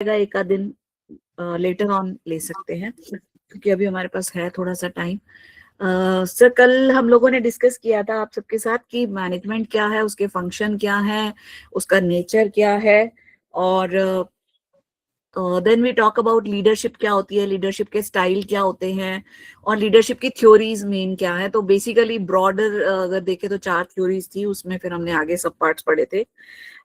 एक आध दिन लेटर ऑन ले सकते हैं, क्योंकि अभी हमारे पास है थोड़ा सा टाइम। सर, कल हम लोगों ने डिस्कस किया था आप सबके साथ कि मैनेजमेंट क्या है, उसके फंक्शन क्या है, उसका नेचर क्या है, और then we talk about leadership क्या होती है, लीडरशिप के स्टाइल क्या होते हैं, और लीडरशिप की थ्योरीज मेन क्या है। तो बेसिकली ब्रॉडर अगर देखें तो 4 थ्योरीज थी उसमें, फिर हमने आगे सब पार्ट्स पढ़े थे।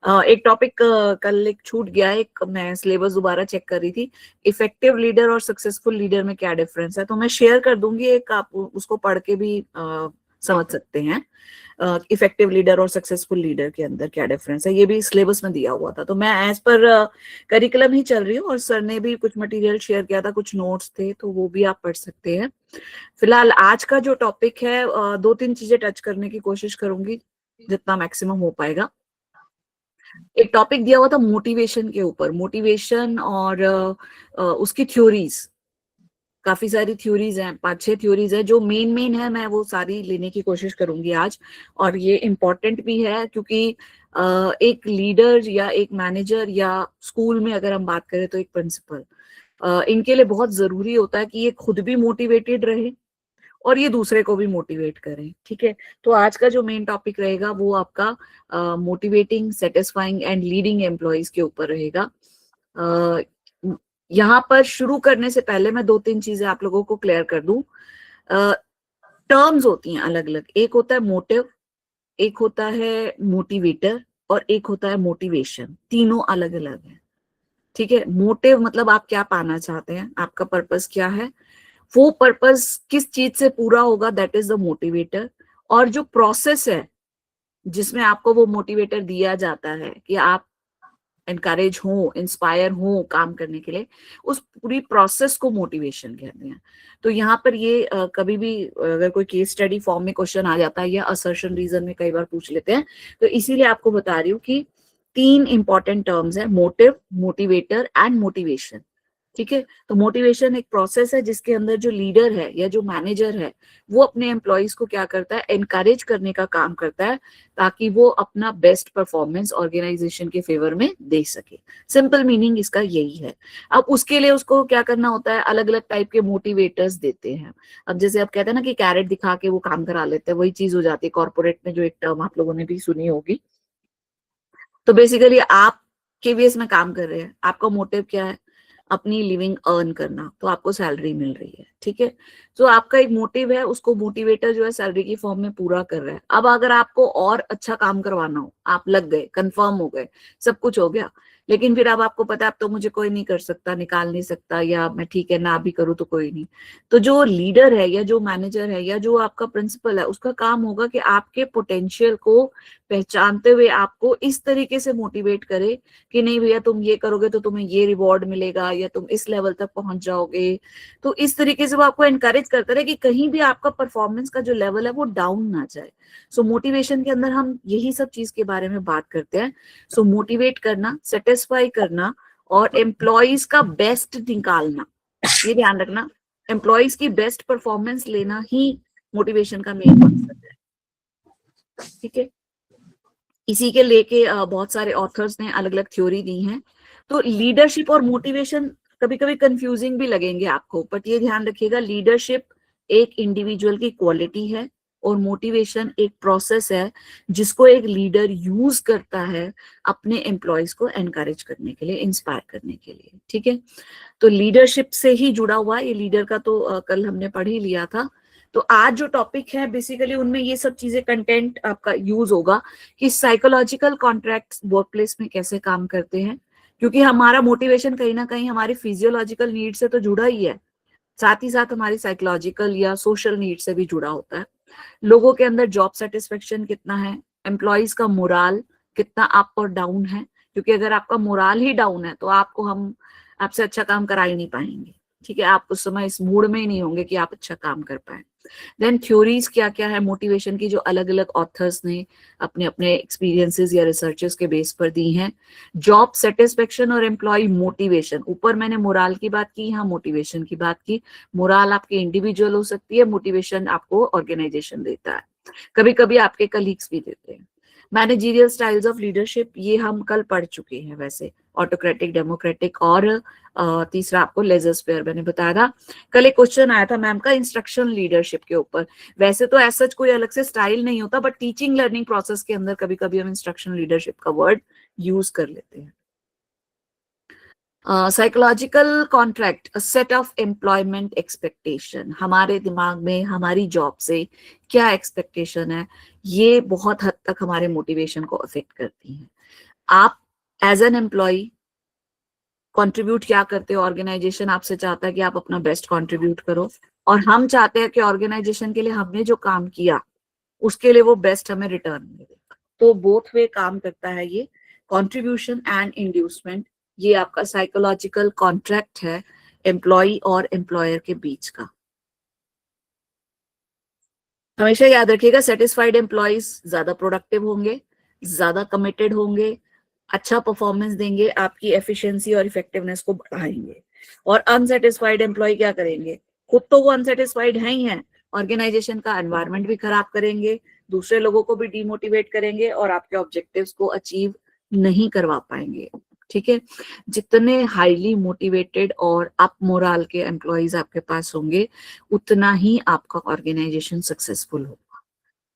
एक टॉपिक कल एक छूट गया, एक मैं सिलेबस दोबारा चेक कर रही थी, इफेक्टिव लीडर और सक्सेसफुल लीडर में क्या डिफरेंस है। तो मैं शेयर कर दूंगी, एक आप उसको पढ़ के भी समझ सकते हैं इफेक्टिव लीडर और सक्सेसफुल लीडर के अंदर क्या डिफरेंस है। ये भी सिलेबस में दिया हुआ था, तो मैं एज पर करिकुलम ही चल रही हूँ, और सर ने भी कुछ मटेरियल शेयर किया था, कुछ नोट्स थे, तो वो भी आप पढ़ सकते हैं। फिलहाल आज का जो टॉपिक है, 2-3 चीजें टच करने की कोशिश करूंगी जितना मैक्सिमम हो पाएगा। एक टॉपिक दिया हुआ था मोटिवेशन के ऊपर, मोटिवेशन और उसकी थ्योरीज। काफी सारी थ्योरीज हैं, 5-6 थ्योरीज है जो मेन मेन है, मैं वो सारी लेने की कोशिश करूंगी आज। और ये इम्पोर्टेंट भी है, क्योंकि एक लीडर या एक मैनेजर या स्कूल में अगर हम बात करें तो एक प्रिंसिपल, इनके लिए बहुत जरूरी होता है कि ये खुद भी मोटिवेटेड रहे और ये दूसरे को भी मोटिवेट करें। ठीक है, तो आज का जो मेन टॉपिक रहेगा वो आपका motivating, satisfying and leading employees के ऊपर रहेगा। यहाँ पर शुरू करने से पहले मैं 2-3 चीजें आप लोगों को क्लियर कर दूं। टर्म्स होती हैं अलग अलग, एक होता है मोटिव, एक होता है मोटिवेटर, और एक होता है मोटिवेशन। तीनों अलग अलग है। ठीक है, मोटिव मतलब आप क्या पाना चाहते हैं, आपका पर्पस क्या है, वो पर्पस किस चीज से पूरा होगा, दैट इज द मोटिवेटर। और जो प्रोसेस है जिसमें आपको वो मोटिवेटर दिया जाता है कि आप एनकरेज हो, इंस्पायर हो काम करने के लिए, उस पूरी प्रोसेस को मोटिवेशन कहते हैं। तो यहाँ पर ये कभी भी अगर कोई केस स्टडी फॉर्म में क्वेश्चन आ जाता है या असर्शन रीजन में कई बार पूछ लेते हैं, तो इसीलिए आपको बता रही हूँ कि 3 इंपॉर्टेंट टर्म्स है, मोटिव, मोटिवेटर एंड मोटिवेशन। ठीक है, तो मोटिवेशन एक प्रोसेस है जिसके अंदर जो लीडर है या जो मैनेजर है वो अपने एम्प्लॉयज को क्या करता है, एनकरेज करने का काम करता है, ताकि वो अपना बेस्ट परफॉर्मेंस ऑर्गेनाइजेशन के फेवर में दे सके। सिंपल मीनिंग इसका यही है। अब उसके लिए उसको क्या करना होता है, अलग अलग टाइप के मोटिवेटर्स देते हैं। अब जैसे आप कहते हैं ना कि कैरेट दिखा के वो काम करा लेते हैं, वही चीज हो जाती है कॉर्पोरेट में, जो एक टर्म आप लोगों ने भी सुनी होगी। तो बेसिकली आप केवीएस में काम कर रहे हैं, आपका मोटिव क्या है, अपनी लिविंग अर्न करना, तो आपको सैलरी मिल रही है। ठीक है, तो आपका एक मोटिव है, उसको मोटिवेटर जो है सैलरी की फॉर्म में पूरा कर रहा है। अब अगर आपको और अच्छा काम करवाना हो, आप लग गए, कंफर्म हो गए, सब कुछ हो गया, लेकिन फिर अब आपको पता है अब तो मुझे कोई नहीं कर सकता, निकाल नहीं सकता, या मैं ठीक है ना भी करूँ तो कोई नहीं। तो जो लीडर है या जो मैनेजर है या जो आपका प्रिंसिपल है, उसका काम होगा कि आपके पोटेंशियल को पहचानते हुए आपको इस तरीके से मोटिवेट करे कि नहीं भैया, तुम ये करोगे तो तुम्हें ये रिवॉर्ड मिलेगा, या तुम इस लेवल तक पहुंच जाओगे। तो इस तरीके से वो आपको एनकरेज करता रहे कि कहीं भी आपका परफॉर्मेंस का जो लेवल है वो डाउन ना जाए। सो मोटिवेशन के अंदर हम यही सब चीज के बारे में बात करते हैं। सो मोटिवेट करना, सेटिस्फाई करना, और एम्प्लॉयज का बेस्ट निकालना, ये ध्यान रखना, एम्प्लॉयज की बेस्ट परफॉर्मेंस लेना ही मोटिवेशन का मेन मकसद है। ठीक है, इसी के लेके बहुत सारे ऑथर्स ने अलग अलग थ्योरी दी हैं। तो लीडरशिप और मोटिवेशन कभी कभी कंफ्यूजिंग भी लगेंगे आपको, बट ये ध्यान रखिएगा, लीडरशिप एक इंडिविजुअल की क्वालिटी है और मोटिवेशन एक प्रोसेस है जिसको एक लीडर यूज करता है अपने एम्प्लॉयज को एनकरेज करने के लिए, इंस्पायर करने के लिए। ठीक है, तो लीडरशिप से ही जुड़ा हुआ ये लीडर का तो कल हमने पढ़ ही लिया था। तो आज जो टॉपिक है बेसिकली उनमें ये सब चीजें, कंटेंट आपका यूज होगा कि साइकोलॉजिकल कॉन्ट्रैक्ट्स वर्क प्लेस में कैसे काम करते हैं, क्योंकि हमारा मोटिवेशन कहीं ना कहीं हमारी फिजियोलॉजिकल नीड से तो जुड़ा ही है, साथ ही साथ हमारी साइकोलॉजिकल या सोशल नीड से भी जुड़ा होता है। लोगों के अंदर जॉब सेटिस्फेक्शन कितना है, एम्प्लॉयज का मोराल कितना अप और डाउन है, क्योंकि अगर आपका मोराल ही डाउन है तो आपको हम आपसे अच्छा काम करा ही नहीं पाएंगे। ठीक है, आप उस समय इस मूड में ही नहीं होंगे कि आप अच्छा काम कर पाए। देन थ्योरीज क्या क्या है मोटिवेशन की, जो अलग अलग ऑथर्स ने अपने अपने एक्सपीरियंसेस या रिसर्चेस के बेस पर दी हैं। जॉब सेटिस्फेक्शन और एम्प्लॉय मोटिवेशन, ऊपर मैंने मोराल की बात की, यहाँ मोटिवेशन की बात की। मोराल आपकी इंडिविजुअल हो सकती है, मोटिवेशन आपको ऑर्गेनाइजेशन देता है, कभी कभी आपके कलीग्स भी देते हैं। मैनेजरियल स्टाइल्स ऑफ लीडरशिप, ये हम कल पढ़ चुके हैं वैसे, ऑटोक्रेटिक, डेमोक्रेटिक, और तीसरा आपको लेजर स्फीयर मैंने बताया था। कल एक क्वेश्चन आया था मैम का इंस्ट्रक्शन लीडरशिप के ऊपर। वैसे तो ऐसा कोई अलग से स्टाइल नहीं होता, बट टीचिंग लर्निंग प्रोसेस के अंदर कभी कभी हम इंस्ट्रक्शन लीडरशिप का वर्ड यूज कर लेते हैं। Psychological contract, set of employment expectation, हमारे दिमाग में हमारी जॉब से क्या एक्सपेक्टेशन है, ये बहुत हद तक हमारे मोटिवेशन को अफेक्ट करती है। आप एज एन एम्प्लॉय कंट्रीब्यूट क्या करते हो, ऑर्गेनाइजेशन आपसे चाहता है कि आप अपना बेस्ट कंट्रीब्यूट करो, और हम चाहते हैं कि ऑर्गेनाइजेशन के लिए हमने जो काम किया उसके लिए वो बेस्ट हमें रिटर्न मिले। तो बोथ वे काम करता है ये कंट्रीब्यूशन एंड इंड्यूसमेंट। ये आपका साइकोलॉजिकल कॉन्ट्रैक्ट है एम्प्लॉय और एम्प्लॉयर के बीच का। हमेशा याद रखिएगा, सेटिस्फाइड एम्प्लॉयज ज्यादा प्रोडक्टिव होंगे, ज्यादा कमिटेड होंगे, अच्छा परफॉर्मेंस देंगे, आपकी एफिशिएंसी और इफेक्टिवनेस को बढ़ाएंगे। और अनसेटिस्फाइड एम्प्लॉय क्या करेंगे, खुद तो वो अनसेटिस्फाइड है ही है, ऑर्गेनाइजेशन का एनवायरनमेंट भी खराब करेंगे, दूसरे लोगों को भी डिमोटिवेट करेंगे और आपके ऑब्जेक्टिव्स को अचीव नहीं करवा पाएंगे। ठीक है, जितने हाईली मोटिवेटेड और अप मोरल के एम्प्लॉयज आपके पास होंगे उतना ही आपका ऑर्गेनाइजेशन सक्सेसफुल होगा।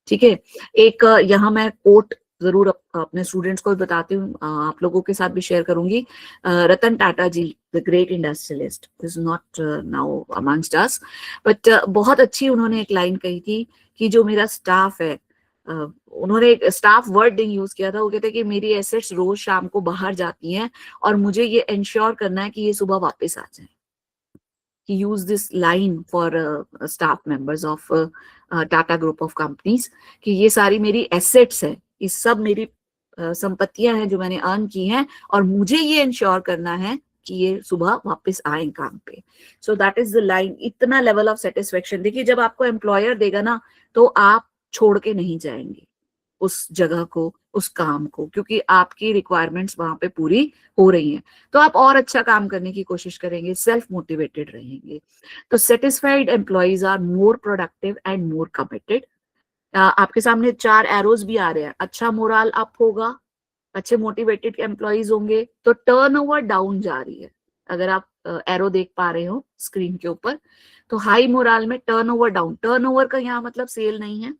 ठीक है, एक यहाँ मैं कोट जरूर अपने स्टूडेंट्स को भी बताती हूँ, आप लोगों के साथ भी शेयर करूंगी। Ratan Tata ji, the great industrialist, is not now amongst us, but बहुत अच्छी उन्होंने एक लाइन कही थी कि जो मेरा स्टाफ है, उन्होंने एक स्टाफ वर्डिंग यूज किया था, वो कहते हैं कि मेरी एसेट्स रोज शाम को बाहर जाती हैं और मुझे ये इंश्योर करना है कि ये सुबह वापस आ जाए। He used this line for staff members of Tata Group of Companies कि ये सारी मेरी एसेट्स है, ये सब मेरी संपत्तियां हैं जो मैंने अर्न की हैं, और मुझे ये इंश्योर करना है कि ये सुबह वापस आए काम पे। So that is the line. इतना लेवल ऑफ सेटिस्फेक्शन देखिए, जब आपको एम्प्लॉयर देगा ना तो आप छोड़ के नहीं जाएंगे उस जगह को, उस काम को, क्योंकि आपकी रिक्वायरमेंट्स वहां पे पूरी हो रही हैं, तो आप और अच्छा काम करने की कोशिश करेंगे, सेल्फ मोटिवेटेड रहेंगे। तो satisfied employees are more productive and more committed. आपके सामने 4 एरोज भी आ रहे हैं। अच्छा मोरल अप होगा, अच्छे मोटिवेटेड एम्प्लॉइज होंगे, तो टर्नओवर डाउन जा रही है। अगर आप एरो देख पा रहे हो स्क्रीन के ऊपर, तो हाई मोरल में टर्नओवर डाउन। टर्नओवर का यहाँ मतलब सेल नहीं है,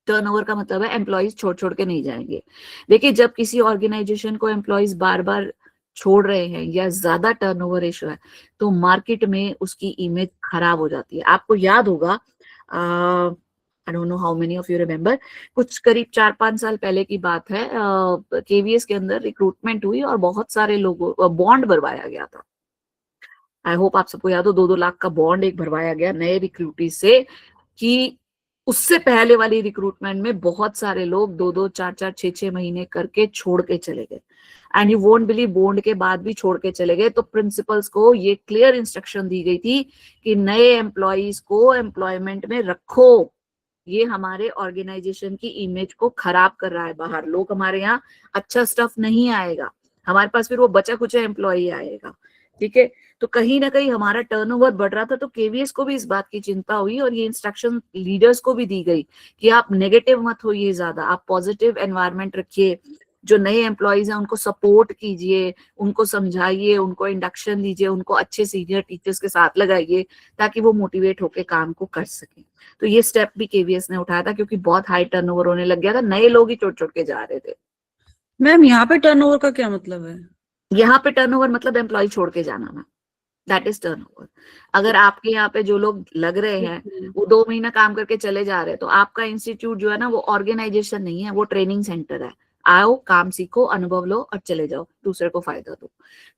टर्नओवर का मतलब है एम्प्लॉइज छोड़ छोड़ के नहीं जाएंगे। देखिए, जब किसी ऑर्गेनाइजेशन को एम्प्लॉइज बार बार छोड़ रहे हैं या ज्यादा टर्नओवर रेशियो है, तो मार्केट में उसकी इमेज खराब हो जाती है। आपको याद होगा, I don't know how many of you remember, कुछ करीब 4-5 साल पहले की बात है, केवीएस के अंदर रिक्रूटमेंट हुई और बहुत सारे लोगों बॉन्ड भरवाया गया था। आई होप आप सबको याद हो, 2-2 लाख का बॉन्ड एक भरवाया गया नए रिक्रूटी से, कि उससे पहले वाली रिक्रूटमेंट में बहुत सारे लोग 2-2, 4-4, 6-6 महीने करके छोड़ के चले गए। And you won't believe, bond के बाद भी छोड़ के चले गए। तो प्रिंसिपल्स को ये क्लियर इंस्ट्रक्शन दी गई थी कि नए एम्प्लॉइज को एम्प्लॉयमेंट में रखो, ये हमारे ऑर्गेनाइजेशन की इमेज को खराब कर रहा है। बाहर लोग हमारे यहाँ अच्छा स्टफ नहीं आएगा, हमारे पास फिर वो बचा कुचा एम्प्लॉय आएगा। ठीक है, तो कहीं ना कहीं हमारा टर्नओवर बढ़ रहा था, तो केवीएस को भी इस बात की चिंता हुई और ये इंस्ट्रक्शन लीडर्स को भी दी गई कि आप नेगेटिव मत होइए ज्यादा, आप पॉजिटिव एनवायरनमेंट रखिए, जो नए एम्प्लॉयज हैं उनको सपोर्ट कीजिए, उनको समझाइए, उनको इंडक्शन दीजिए, उनको अच्छे सीनियर टीचर्स के साथ लगाइए ताकि वो मोटिवेट होकर काम को कर सके। तो ये स्टेप भी केवीएस ने उठाया था, क्योंकि बहुत हाई टर्नओवर होने लग गया था, नए लोग ही छोड़ छोड़ के जा रहे थे। मैम यहाँ पे टर्नओवर का क्या मतलब है? यहाँ पे टर्नओवर मतलब एम्प्लॉय छोड़ के जाना ना, दैट इज टर्नओवर। अगर आपके यहाँ पे जो लोग लग रहे हैं वो 2 महीना काम करके चले जा रहे हैं, तो आपका इंस्टीट्यूट जो है ना वो ऑर्गेनाइजेशन नहीं है, वो ट्रेनिंग सेंटर है। आओ, काम सीखो, अनुभव लो और चले जाओ, दूसरे को फायदा दो।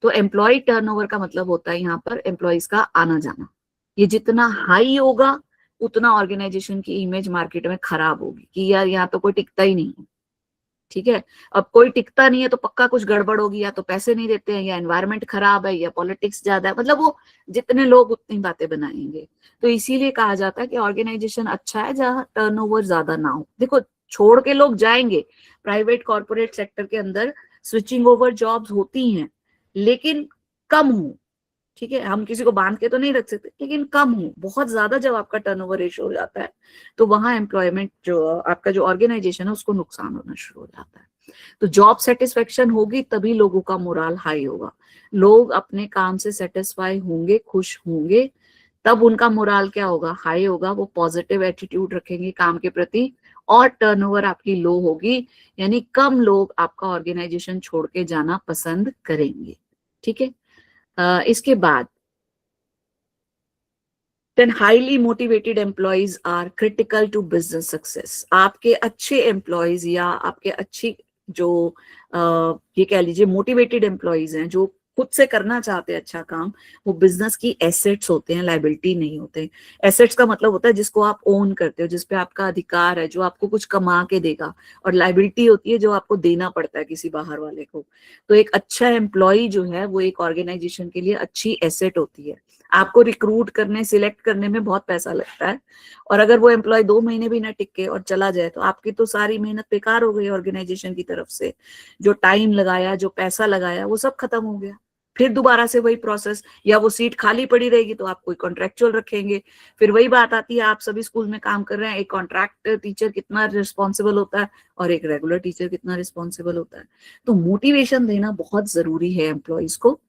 तो एम्प्लॉय टर्नओवर का मतलब होता है यहाँ पर एम्प्लॉयज का आना जाना। ये जितना हाई होगा उतना ऑर्गेनाइजेशन की इमेज मार्केट में खराब होगी कि यार यहाँ तो कोई टिकता ही नहीं है। ठीक है, अब कोई टिकता नहीं है तो पक्का कुछ गड़बड़ होगी, या तो पैसे नहीं देते हैं, या एनवायरनमेंट खराब है, या पॉलिटिक्स ज्यादा है, मतलब वो जितने लोग उतनी बातें बनाएंगे। तो इसीलिए कहा जाता है कि ऑर्गेनाइजेशन अच्छा है जहां टर्नओवर ज्यादा ना हो। देखो, छोड़ के लोग जाएंगे, प्राइवेट कॉर्पोरेट सेक्टर के अंदर स्विचिंग ओवर जॉब्स होती हैं, लेकिन कम हो। ठीक है, हम किसी को बांध के तो नहीं रख सकते, लेकिन कम हो। बहुत ज्यादा जब आपका टर्नओवर रेशियो हो जाता है तो वहां एम्प्लॉयमेंट, जो आपका जो ऑर्गेनाइजेशन है, उसको नुकसान होना शुरू हो जाता है। तो जॉब सेटिस्फेक्शन होगी तभी लोगों का मोरल हाई होगा। लोग अपने काम से सेटिस्फाई होंगे, खुश होंगे, तब उनका मोरल क्या होगा, हाई होगा। वो पॉजिटिव एटीट्यूड रखेंगे काम के प्रति, और टर्नओवर आपकी लो होगी, यानी कम लोग आपका ऑर्गेनाइजेशन छोड़ के जाना पसंद करेंगे। ठीक है। इसके बाद then highly motivated employees are critical to business success। आपके अच्छे एम्प्लॉयज या आपके अच्छी जो ये कह लीजिए मोटिवेटेड एम्प्लॉयज हैं, जो खुद से करना चाहते हैं अच्छा काम, वो बिजनेस की एसेट्स होते हैं, लाइबिलिटी नहीं होते। एसेट्स का मतलब होता है जिसको आप ओन करते हो, जिसपे आपका अधिकार है, जो आपको कुछ कमा के देगा, और लाइबिलिटी होती है जो आपको देना पड़ता है किसी बाहर वाले को। तो एक अच्छा एम्प्लॉय जो है वो एक ऑर्गेनाइजेशन के लिए अच्छी एसेट होती है। आपको रिक्रूट करने, सिलेक्ट करने में बहुत पैसा लगता है, और अगर वो एम्प्लॉय 2 महीने भी ना टिके और चला जाए तो आपकी तो सारी मेहनत बेकार हो गई ऑर्गेनाइजेशन की तरफ से। जो टाइम लगाया, जो पैसा लगाया, वो सब खत्म हो गया। फिर दोबारा से वही प्रोसेस, या वो सीट खाली पड़ी रहेगी तो आप कोई कॉन्ट्रेक्चुअल रखेंगे। फिर वही बात आती है, आप सभी स्कूल में काम कर रहे हैं, एक कॉन्ट्रैक्ट टीचर कितना रिस्पॉन्सिबल होता है और एक रेगुलर टीचर कितना रिस्पॉन्सिबल होता है। तो मोटिवेशन देना बहुत जरूरी है एम्प्लॉयज को।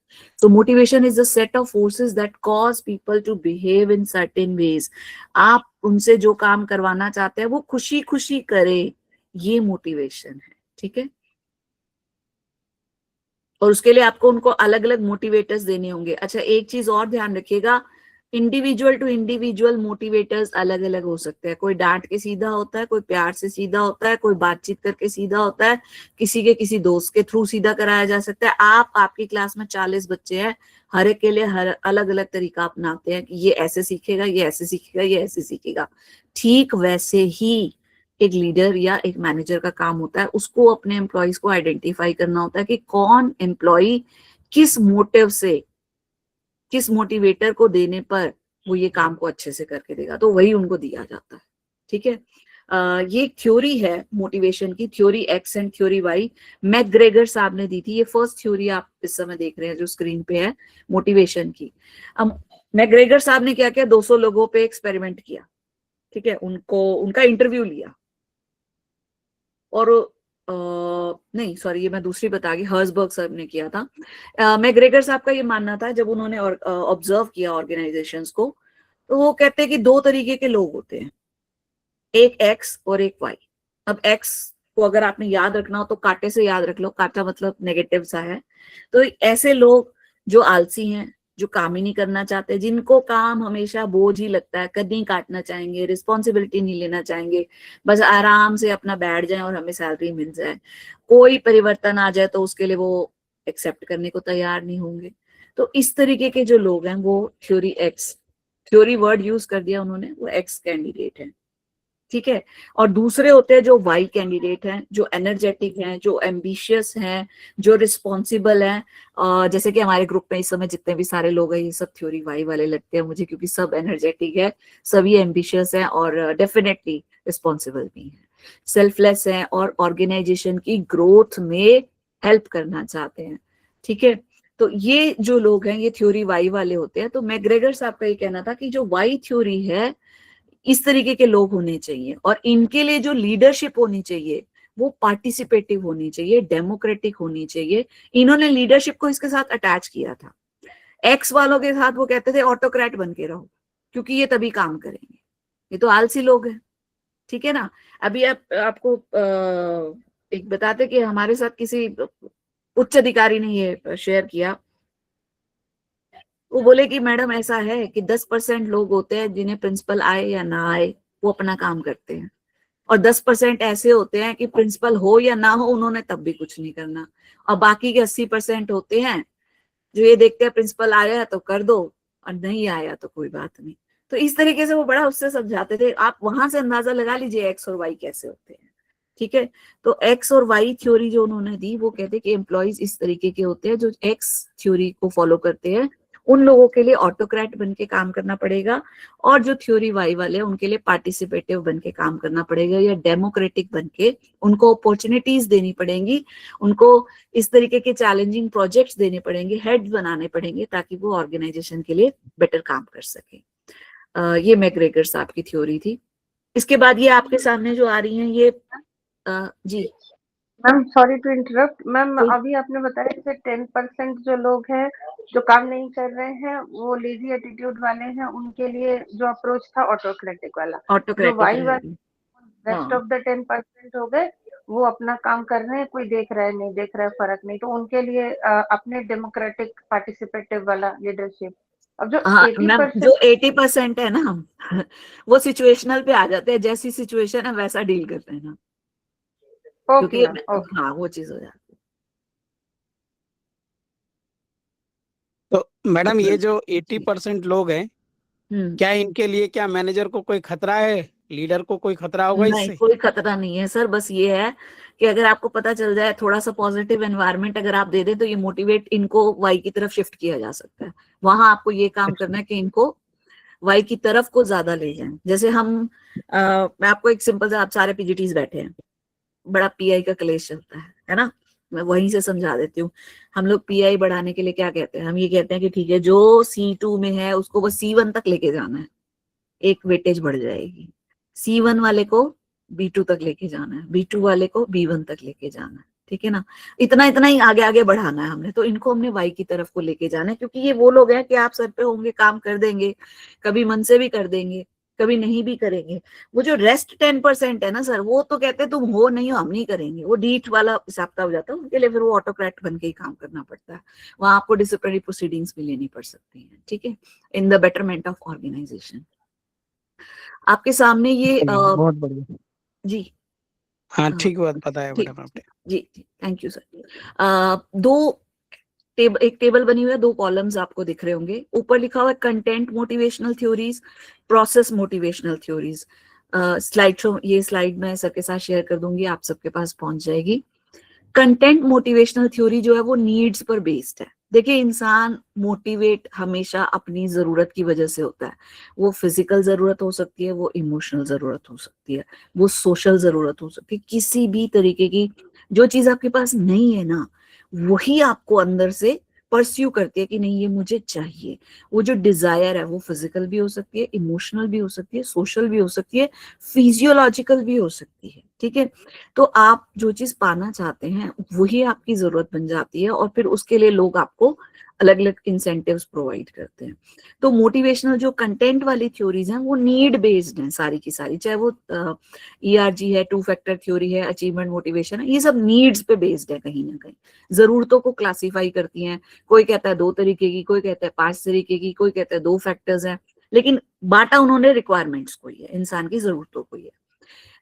So motivation is a set of forces that cause people to behave in certain ways। आप उनसे जो काम करवाना चाहते हैं वो खुशी खुशी करे, ये मोटिवेशन है। ठीक है। और उसके लिए आपको उनको अलग अलग मोटिवेटर्स देने होंगे। अच्छा, एक चीज और ध्यान रखिएगा, इंडिविजुअल टू इंडिविजुअल मोटिवेटर्स अलग अलग हो सकते हैं। कोई डांट के सीधा होता है, कोई प्यार से सीधा होता है, कोई बातचीत करके सीधा होता है, किसी के किसी दोस्त के थ्रू सीधा कराया जा सकता है। आपकी क्लास में 40 बच्चे हैं, हर एक के लिए हर अलग अलग तरीका अपनाते हैं कि ये ऐसे सीखेगा, ये ऐसे सीखेगा, ये ऐसे सीखेगा। ठीक वैसे ही एक लीडर या एक मैनेजर का काम होता है, उसको अपने एम्प्लॉयज को आइडेंटिफाई करना होता है कि कौन एम्प्लॉय किस मोटिव से, किस मोटिवेटर को देने पर वो ये काम को अच्छे से करके देगा, तो वही उनको दिया जाता है। ठीक है। ये थ्योरी है मोटिवेशन की, theory X and theory Y. McGregor साहब ने दी थी। ये फर्स्ट थ्योरी आप इस समय देख रहे हैं जो स्क्रीन पे है मोटिवेशन की। अब मैकग्रेगर साहब ने क्या किया, 200 लोगों पे एक्सपेरिमेंट किया। ठीक है। उनका इंटरव्यू लिया, और नहीं सॉरी, ये मैं दूसरी बता गई, हर्सबर्ग साहब ने किया था। मैकग्रेगर साहब का ये मानना था, जब उन्होंने ऑब्जर्व किया ऑर्गेनाइजेशंस को, तो वो कहते हैं कि 2 तरीके के लोग होते हैं, एक एक्स और एक वाई। अब एक्स को अगर आपने याद रखना हो तो कांटे से याद रख लो, कांटा मतलब नेगेटिव सा है। तो ऐसे लोग जो आलसी हैं, जो काम ही नहीं करना चाहते, जिनको काम हमेशा बोझ ही लगता है, कद नहीं काटना चाहेंगे, रिस्पॉन्सिबिलिटी नहीं लेना चाहेंगे, बस आराम से अपना बैठ जाए और हमें सैलरी मिल जाए। कोई परिवर्तन आ जाए तो उसके लिए वो एक्सेप्ट करने को तैयार नहीं होंगे। तो इस तरीके के जो लोग हैं वो theory x, theory word use कर दिया उन्होंने, वो एक्स कैंडिडेट है। ठीक है। और दूसरे होते हैं जो वाई कैंडिडेट हैं, जो एनर्जेटिक हैं, जो एम्बिशियस हैं, जो रिस्पॉन्सिबल हैं। जैसे कि हमारे ग्रुप में इस समय जितने भी सारे लोग हैं, ये सब थ्योरी वाई वाले लगते हैं मुझे, क्योंकि सब एनर्जेटिक है, सभी एम्बिशियस हैं, और डेफिनेटली रिस्पॉन्सिबल भी हैं, सेल्फलेस हैं, और ऑर्गेनाइजेशन की ग्रोथ में हेल्प करना चाहते हैं। ठीक है। तो ये जो लोग हैं ये थ्योरी वाई वाले होते हैं। तो मैकग्रेगर साहब का ये कहना था कि जो वाई थ्योरी है, इस तरीके के लोग होने चाहिए, और इनके लिए जो लीडरशिप होनी चाहिए वो पार्टिसिपेटिव होनी चाहिए, डेमोक्रेटिक होनी चाहिए। इन्होंने लीडरशिप को इसके साथ अटैच किया था। एक्स वालों के साथ वो कहते थे ऑटोक्रेट बन के रहो, क्योंकि ये तभी काम करेंगे, ये तो आलसी लोग हैं। ठीक है ना। अभी आपको एक बताते कि हमारे साथ किसी उच्च अधिकारी ने ये शेयर किया। वो बोले कि मैडम ऐसा है कि 10% लोग होते हैं जिन्हें प्रिंसिपल आए या ना आए वो अपना काम करते हैं, और 10% ऐसे होते हैं कि प्रिंसिपल हो या ना हो उन्होंने तब भी कुछ नहीं करना, और बाकी के 80% होते हैं जो ये देखते हैं प्रिंसिपल आया तो कर दो और नहीं आया तो कोई बात नहीं। तो इस तरीके से वो बड़ा उससे समझाते थे। आप वहां से अंदाजा लगा लीजिए एक्स और वाई कैसे होते हैं। ठीक है। तो एक्स और वाई थ्योरी जो उन्होंने दी, वो कहते हैं कि एम्प्लॉयज इस तरीके के होते हैं जो एक्स थ्योरी को फॉलो करते हैं, उन लोगों के लिए ऑटोक्रेट बन के काम करना पड़ेगा, और जो थ्योरी वाई वाले हैं उनके लिए पार्टिसिपेटिव बन के काम करना पड़ेगा, या डेमोक्रेटिक बन के उनको अपॉर्चुनिटीज देनी पड़ेंगी, उनको इस तरीके के चैलेंजिंग प्रोजेक्ट्स देने पड़ेंगे, हेड्स बनाने पड़ेंगे, ताकि वो ऑर्गेनाइजेशन के लिए बेटर काम कर सके। ये मैकग्रेगर साहब की थ्योरी थी। इसके बाद ये आपके सामने जो आ रही हैं ये जी ma'am sorry to interrupt ma'am, कोई अभी आपने बताया जैसे 10% जो लोग हैं जो काम नहीं कर रहे हैं वो लेजी एटीट्यूड वाले हैं, उनके लिए जो अप्रोच था ऑटोक्रेटिक वाला, जो ऑटोक्रेटिक वाई वाले रहेगी। रेस्ट हाँ ऑफ द 10% हो गए, वो अपना काम कर रहे हैं, कोई देख रहा है नहीं देख रहा है फर्क नहीं, तो उनके लिए अपने डेमोक्रेटिक पार्टिसिपेटिव वाला लीडरशिप। अब जो हाँ मैम, 80% जो 80% है ना हम वो सिचुएशनल पे आ जाते हैं, जैसी सिचुएशन है वैसा डील करते हैं ना, ओके क्योंकि मैम ओके। हाँ वो चीज हो जाती तो मैडम है। ये जो 80% लोग हैं, हम्म। क्या इनके लिए क्या मैनेजर को कोई खतरा है, लीडर को कोई खतरा होगा नहीं, इससे? कोई खतरा नहीं है सर, बस ये है कि अगर आपको पता चल जाए, थोड़ा सा पॉजिटिव एनवायरनमेंट अगर आप दे दें तो ये मोटिवेट, इनको वाई की तरफ शिफ्ट किया जा सकता है। वहां आपको ये काम करना है कि इनको वाई की तरफ को ज्यादा ले जाएं। जैसे मैं आपको एक सिंपल सा, आप सारे पीजीटीज बैठे हैं, बड़ा पीआई का क्लेश चलता है ना, मैं वहीं से समझा देती हूँ। हम लोग पीआई बढ़ाने के लिए क्या कहते हैं, हम ये कहते हैं कि ठीक है, जो C2 में है उसको बस C1 तक लेके जाना है, एक वेटेज बढ़ जाएगी। C1 वाले को B2 तक लेके जाना है, B2 वाले को B1 तक लेके जाना है, ठीक है ना। इतना इतना ही आगे आगे बढ़ाना है हमने, तो इनको हमने वाई की तरफ को लेके जाना है, क्योंकि ये वो लोग हैं कि आप सर पे होंगे, काम कर देंगे, कभी मन से भी कर देंगे, कभी नहीं भी करेंगे। वो जो रेस्ट 10% है ना सर, वो तो कहते हैं तुम हो नहीं हो, हम नहीं करेंगे, वो डीठ वाला हिसाब हो जाता है उनके लिए, फिर वो ऑटोक्रेट बन के ही काम करना पड़ता है। वहां आपको डिसिप्लिनरी प्रोसीडिंग्स भी लेनी पड़ सकती है, ठीक है, in the betterment of organisation. आपके सामने ये बहुत बढ़िया। जी हाँ हाँ, ठीक बात बताया ठीक, मैडम आपने। जी जी, थैंक यू सर। दो एक टेबल बनी हुई है, दो कॉलम्स आपको दिख रहे होंगे, ऊपर लिखा हुआ है content motivational theories, process motivational theories. Slide show, ये स्लाइड मैं सबके साथ शेयर कर दूंगी, आप सबके पास पहुंच जाएगी। कंटेंट मोटिवेशनल थ्योरी जो है वो नीड्स पर बेस्ड है। देखिए, इंसान मोटिवेट हमेशा अपनी जरूरत की वजह से होता है। वो फिजिकल जरूरत हो सकती है, वो इमोशनल जरूरत हो सकती है, वो सोशल जरूरत हो सकती है, किसी भी तरीके की जो चीज आपके पास नहीं है ना, वही आपको अंदर से परस्यू करती है कि नहीं ये मुझे चाहिए। वो जो डिजायर है वो फिजिकल भी हो सकती है, इमोशनल भी हो सकती है, सोशल भी हो सकती है, फिजियोलॉजिकल भी हो सकती है, ठीक है। तो आप जो चीज पाना चाहते हैं वही आपकी जरूरत बन जाती है, और फिर उसके लिए लोग आपको अलग अलग इंसेंटिव्स प्रोवाइड करते हैं। तो मोटिवेशनल जो कंटेंट वाली थ्योरीज हैं वो नीड बेस्ड हैं सारी की सारी, चाहे वो ERG है, 2 फैक्टर थ्योरी है, अचीवमेंट मोटिवेशन है, ये सब नीड्स पे बेस्ड है, कहीं ना कहीं जरूरतों को क्लासीफाई करती हैं। कोई कहता है 2 तरीके की, कोई कहता है 5 तरीके की, कोई कहता है 2 फैक्टर्स हैं, लेकिन बांटा उन्होंने रिक्वायरमेंट्स को ही है, इंसान की जरूरतों को ही है।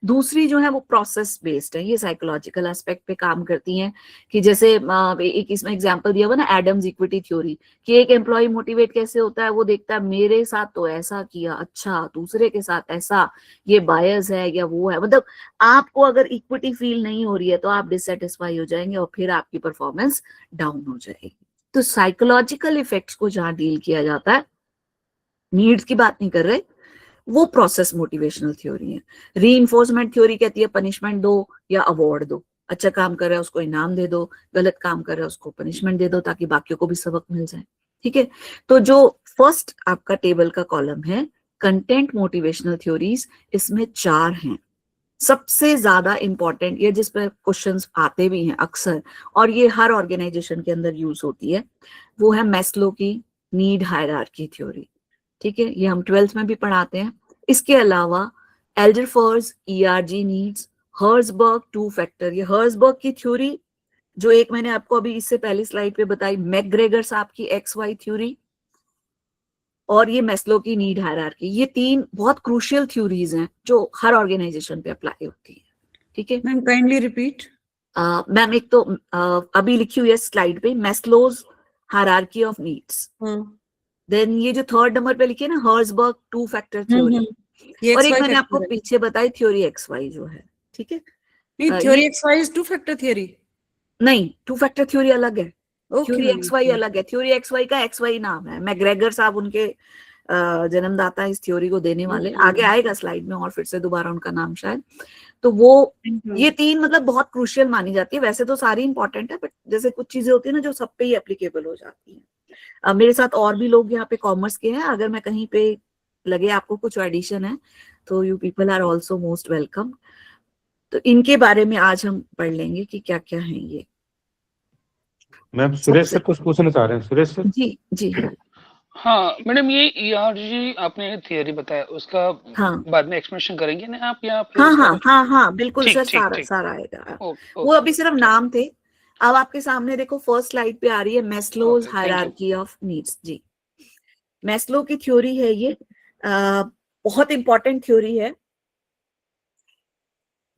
दूसरी जो है वो प्रोसेस बेस्ड है, ये साइकोलॉजिकल एस्पेक्ट पे काम करती हैं। कि जैसे एक इसमें एग्जांपल दिया हुआ ना, एडम्स इक्विटी थ्योरी, कि एक एम्प्लॉय मोटिवेट कैसे होता है, वो देखता है मेरे साथ तो ऐसा किया, अच्छा दूसरे के साथ ऐसा, ये बायस है या वो है, मतलब आपको अगर इक्विटी फील नहीं हो रही है तो आप डिससेटिस्फाई हो जाएंगे और फिर आपकी परफॉर्मेंस डाउन हो जाएगी। तो साइकोलॉजिकल इफेक्ट्स को जहां डील किया जाता है, नीड्स की बात नहीं कर रहे, वो प्रोसेस मोटिवेशनल थ्योरी है। रीइंफोर्समेंट थ्योरी कहती है पनिशमेंट दो या अवार्ड दो, अच्छा काम कर रहा है उसको इनाम दे दो, गलत काम कर रहा है उसको पनिशमेंट दे दो, ताकि बाकियों को भी सबक मिल जाए, ठीक है। तो जो फर्स्ट आपका टेबल का कॉलम है कंटेंट मोटिवेशनल थ्योरीज, इसमें 4 हैं। सबसे ज्यादा इंपॉर्टेंट, ये जिस पर क्वेश्चंस आते भी हैं अक्सर, और ये हर ऑर्गेनाइजेशन के अंदर यूज होती है, वो है मैस्लो की नीड हायरार्की थ्योरी, ठीक है, ये हम 12th में भी पढ़ाते हैं। इसके अलावा एल्डरफर्स ERG नीड्स, हर्जबर्ग 2 फैक्टर, ये हर्जबर्ग की थ्योरी जो एक मैंने आपको अभी इससे पहली स्लाइड पे बताई, मैकग्रेगर साहब की XY थ्योरी, और ये मैस्लो की नीड हायरार्की, ये 3 बहुत क्रूशियल थ्योरीज हैं जो हर ऑर्गेनाइजेशन पे अप्लाई होती है, ठीक है। Ma'am kindly repeat. मैम एक तो अभी लिखी हुई है स्लाइड पे, Maslow's hierarchy of needs, then ये जो 3rd नंबर पे लिखी है ना, हर्जबर्ग 2 फैक्टर थ्योरी, ये और एक XY मैंने आपको फैक्टर है। पीछे बताई थ्योरी XY जो है, ठीक है। नहीं, ये theory XY is 2 factor theory. नहीं, 2 फैक्टर थ्योरी अलग है, ओके थ्योरी मैम। XY अलग है। थ्योरी XY का XY नाम है, मैकग्रेगर साहब उनके जन्मदाता इस थ्योरी को देने वाले, आगे आएगा स्लाइड में और फिर से दोबारा उनका नाम शायद। तो वो ये 3 मतलब बहुत क्रूशियल मानी जाती है, वैसे तो सारी इंपॉर्टेंट है, बट जैसे कुछ चीजें होती है ना जो सब पे ही एप्लीकेबल हो जाती है। मेरे साथ और भी लोग यहाँ पे कॉमर्स के हैं, अगर मैं कहीं पे लगे आपको कुछ एडिशन है तो you people are also most welcome. तो इनके बारे में आज हम पढ़ लेंगे कि क्या क्या है ये। मैम सुरेश सर कुछ पूछना चाह रहे हैं। सुरेश सर जी जी हाँ मैडम, ये ERG आपने थियरी बताया, उसका हाँ बाद में एक्सप्लेनेशन करेंगे ना आप, या फिर हाँ उसका हाँ कुछ? हाँ हाँ बिल्कुल ठीक सर, ठीक सारा ठीक। सारा आएगा। ओके वो अभी सिर्फ नाम थे। अब आपके सामने देखो फर्स्ट स्लाइड पे आ रही है Maslow's Okay, thank you. Hierarchy of needs. जी, मैस्लो की थ्योरी है ये, बहुत इंपॉर्टेंट थ्योरी है।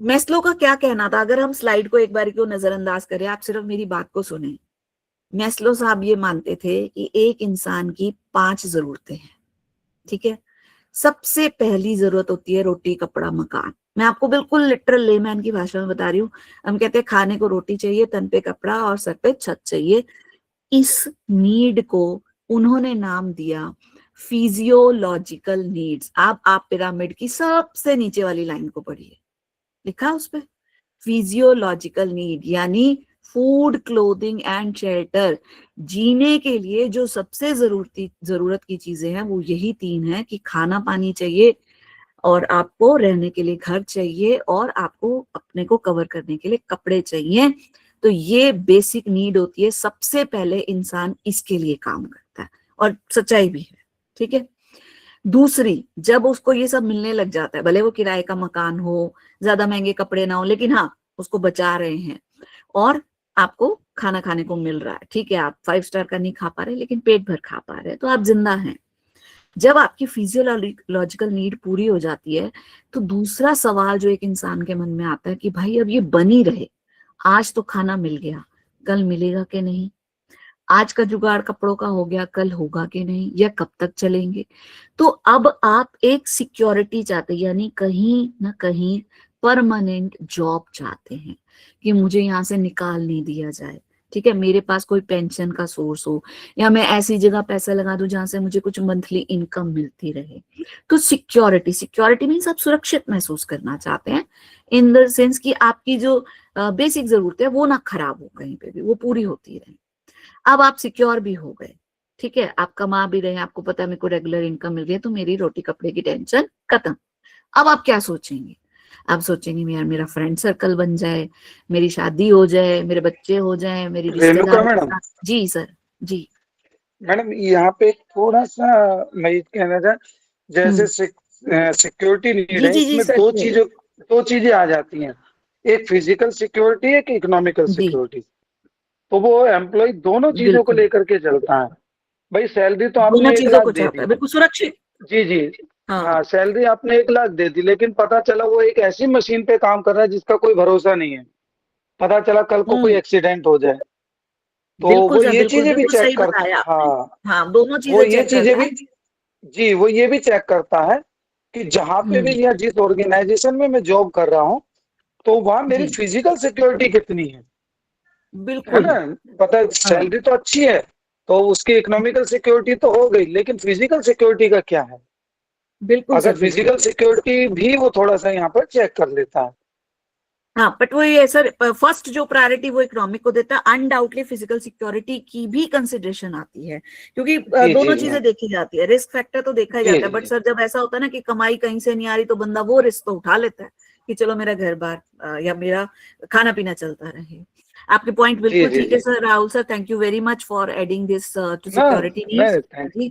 मैस्लो का क्या कहना था, अगर हम स्लाइड को एक बार क्यों नजरअंदाज करें, आप सिर्फ मेरी बात को सुने। मैस्लो साहब ये मानते थे कि एक इंसान की 5 जरूरतें हैं, ठीक है। सबसे पहली जरूरत होती है रोटी कपड़ा मकान। मैं आपको बिल्कुल लिटरल लेमैन की भाषा में बता रही हूँ। हम कहते हैं खाने को रोटी चाहिए, तन पे कपड़ा और सर पे छत चाहिए। इस नीड को उन्होंने नाम दिया फिजियोलॉजिकल नीड्स। आप पिरामिड की सबसे नीचे वाली लाइन को पढ़िए, लिखा उस पे फिजियोलॉजिकल नीड, यानी फूड, क्लोथिंग एंड शेल्टर। जीने के लिए जो सबसे जरूरत की चीजें हैं वो यही 3 हैं कि खाना पानी चाहिए, और आपको रहने के लिए घर चाहिए, और आपको अपने को कवर करने के लिए कपड़े चाहिए। तो ये बेसिक नीड होती है। सबसे पहले इंसान इसके लिए काम करता है, और सच्चाई भी है, ठीक है। दूसरी, जब उसको ये सब मिलने लग जाता है, भले वो किराए का मकान हो, ज्यादा महंगे कपड़े ना हो, लेकिन हाँ उसको बचा रहे हैं और आपको खाना खाने को मिल रहा है, ठीक है। आप 5 स्टार का नहीं खा पा रहे लेकिन पेट भर खा पा रहे हैं, तो आप जिंदा हैं। जब आपकी फिजियोलॉजिकल नीड पूरी हो जाती है तो दूसरा सवाल जो एक इंसान के मन में आता है कि भाई अब ये बनी रहे, आज तो खाना मिल गया, कल मिलेगा कि नहीं, आज का जुगाड़ कपड़ों का हो गया, कल होगा कि नहीं, या कब तक चलेंगे। तो अब आप एक सिक्योरिटी चाहते हैं, यानी कहीं ना कहीं परमानेंट जॉब चाहते हैं कि मुझे यहाँ से निकाल नहीं दिया जाए, ठीक है। मेरे पास कोई पेंशन का सोर्स हो, या मैं ऐसी जगह पैसा लगा दूं जहां से मुझे कुछ मंथली इनकम मिलती रहे। तो सिक्योरिटी मीन्स आप सुरक्षित महसूस करना चाहते हैं, इन द सेंस कि आपकी जो बेसिक जरूरत है वो ना खराब हो, कहीं पे भी वो पूरी होती रहे। अब आप सिक्योर भी हो गए, ठीक है, आप कमा भी रहे हैं, आपको पता है मेरे को रेगुलर इनकम मिल रही है, तो मेरी रोटी कपड़े की टेंशन खत्म। अब आप क्या सोचेंगे? आप सोचेंगे यार मेरा फ्रेंड सर्कल बन जाए, मेरी शादी हो जाए, मेरे बच्चे हो जाए, मेरी रेणुका रिश्तेदार। मैडम, जी सर। जी मैडम यहाँ पे थोड़ा सा मैं ये कहना था, जैसे सिक्योरिटी नीड जी है, जी जी इसमें सर, दो चीजें आ जाती हैं, एक फिजिकल सिक्योरिटी, एक इकोनॉमिकल जी सिक्योरिटी। तो वो एम्प्लॉय दोनों चीजों को बिल्कुल, लेकर के चलता है। भाई सैलरी तो दोनों आपने 1 चीजों लाख को दे चाहता दी, है, बिल्कुल सुरक्षित। जी जी, हाँ हाँ सैलरी आपने 1 लाख दे दी, लेकिन पता चला वो एक ऐसी मशीन पे काम कर रहा है जिसका कोई भरोसा नहीं है, पता चला कल को कोई एक्सीडेंट हो जाए, तो बिल्कुल वो सर, ये बिल्कुल चीजें भी बिल्कुल चेक सही कर, बताया आपने। हाँ हाँ, दोनों वो चीजें ये चेक चीजें करता भी, है। जी वो ये भी चेक करता है कि जहां पे भी या जिस ऑर्गेनाइजेशन में मैं जॉब कर रहा हूँ, तो वहां मेरी जी फिजिकल सिक्योरिटी कितनी है बिल्कुल। ना। पता है हाँ सैलरी तो अच्छी है, तो उसकी इकोनॉमिकल सिक्योरिटी तो हो गई, लेकिन फिजिकल सिक्योरिटी का क्या है? बिल्कुल अगर सर, बिल्कुल। फिजिकल सिक्योरिटी भी वो थोड़ा सा यहाँ पर चेक कर लेता है। हाँ, बट वो ये सर, फर्स्ट जो प्रायोरिटी वो इकोनॉमिक को देता है। अनडाउटली फिजिकल सिक्योरिटी की भी कंसिडरेशन आती है, क्योंकि जी दोनों जी चीजें देखी जाती है। रिस्क फैक्टर तो देखा ही जी जाता है, बट जी सर जब ऐसा होता है ना कि कमाई कहीं से नहीं आ रही, तो बंदा वो रिस्क तो उठा लेता है कि चलो मेरा घर बार या मेरा खाना पीना चलता रहे। आपके पॉइंट जी बिल्कुल जी ठीक है जी। Sir. Rahul sir, thank you very much for adding this to ना सिक्योरिटी नीड्स। नहीं, जी जी।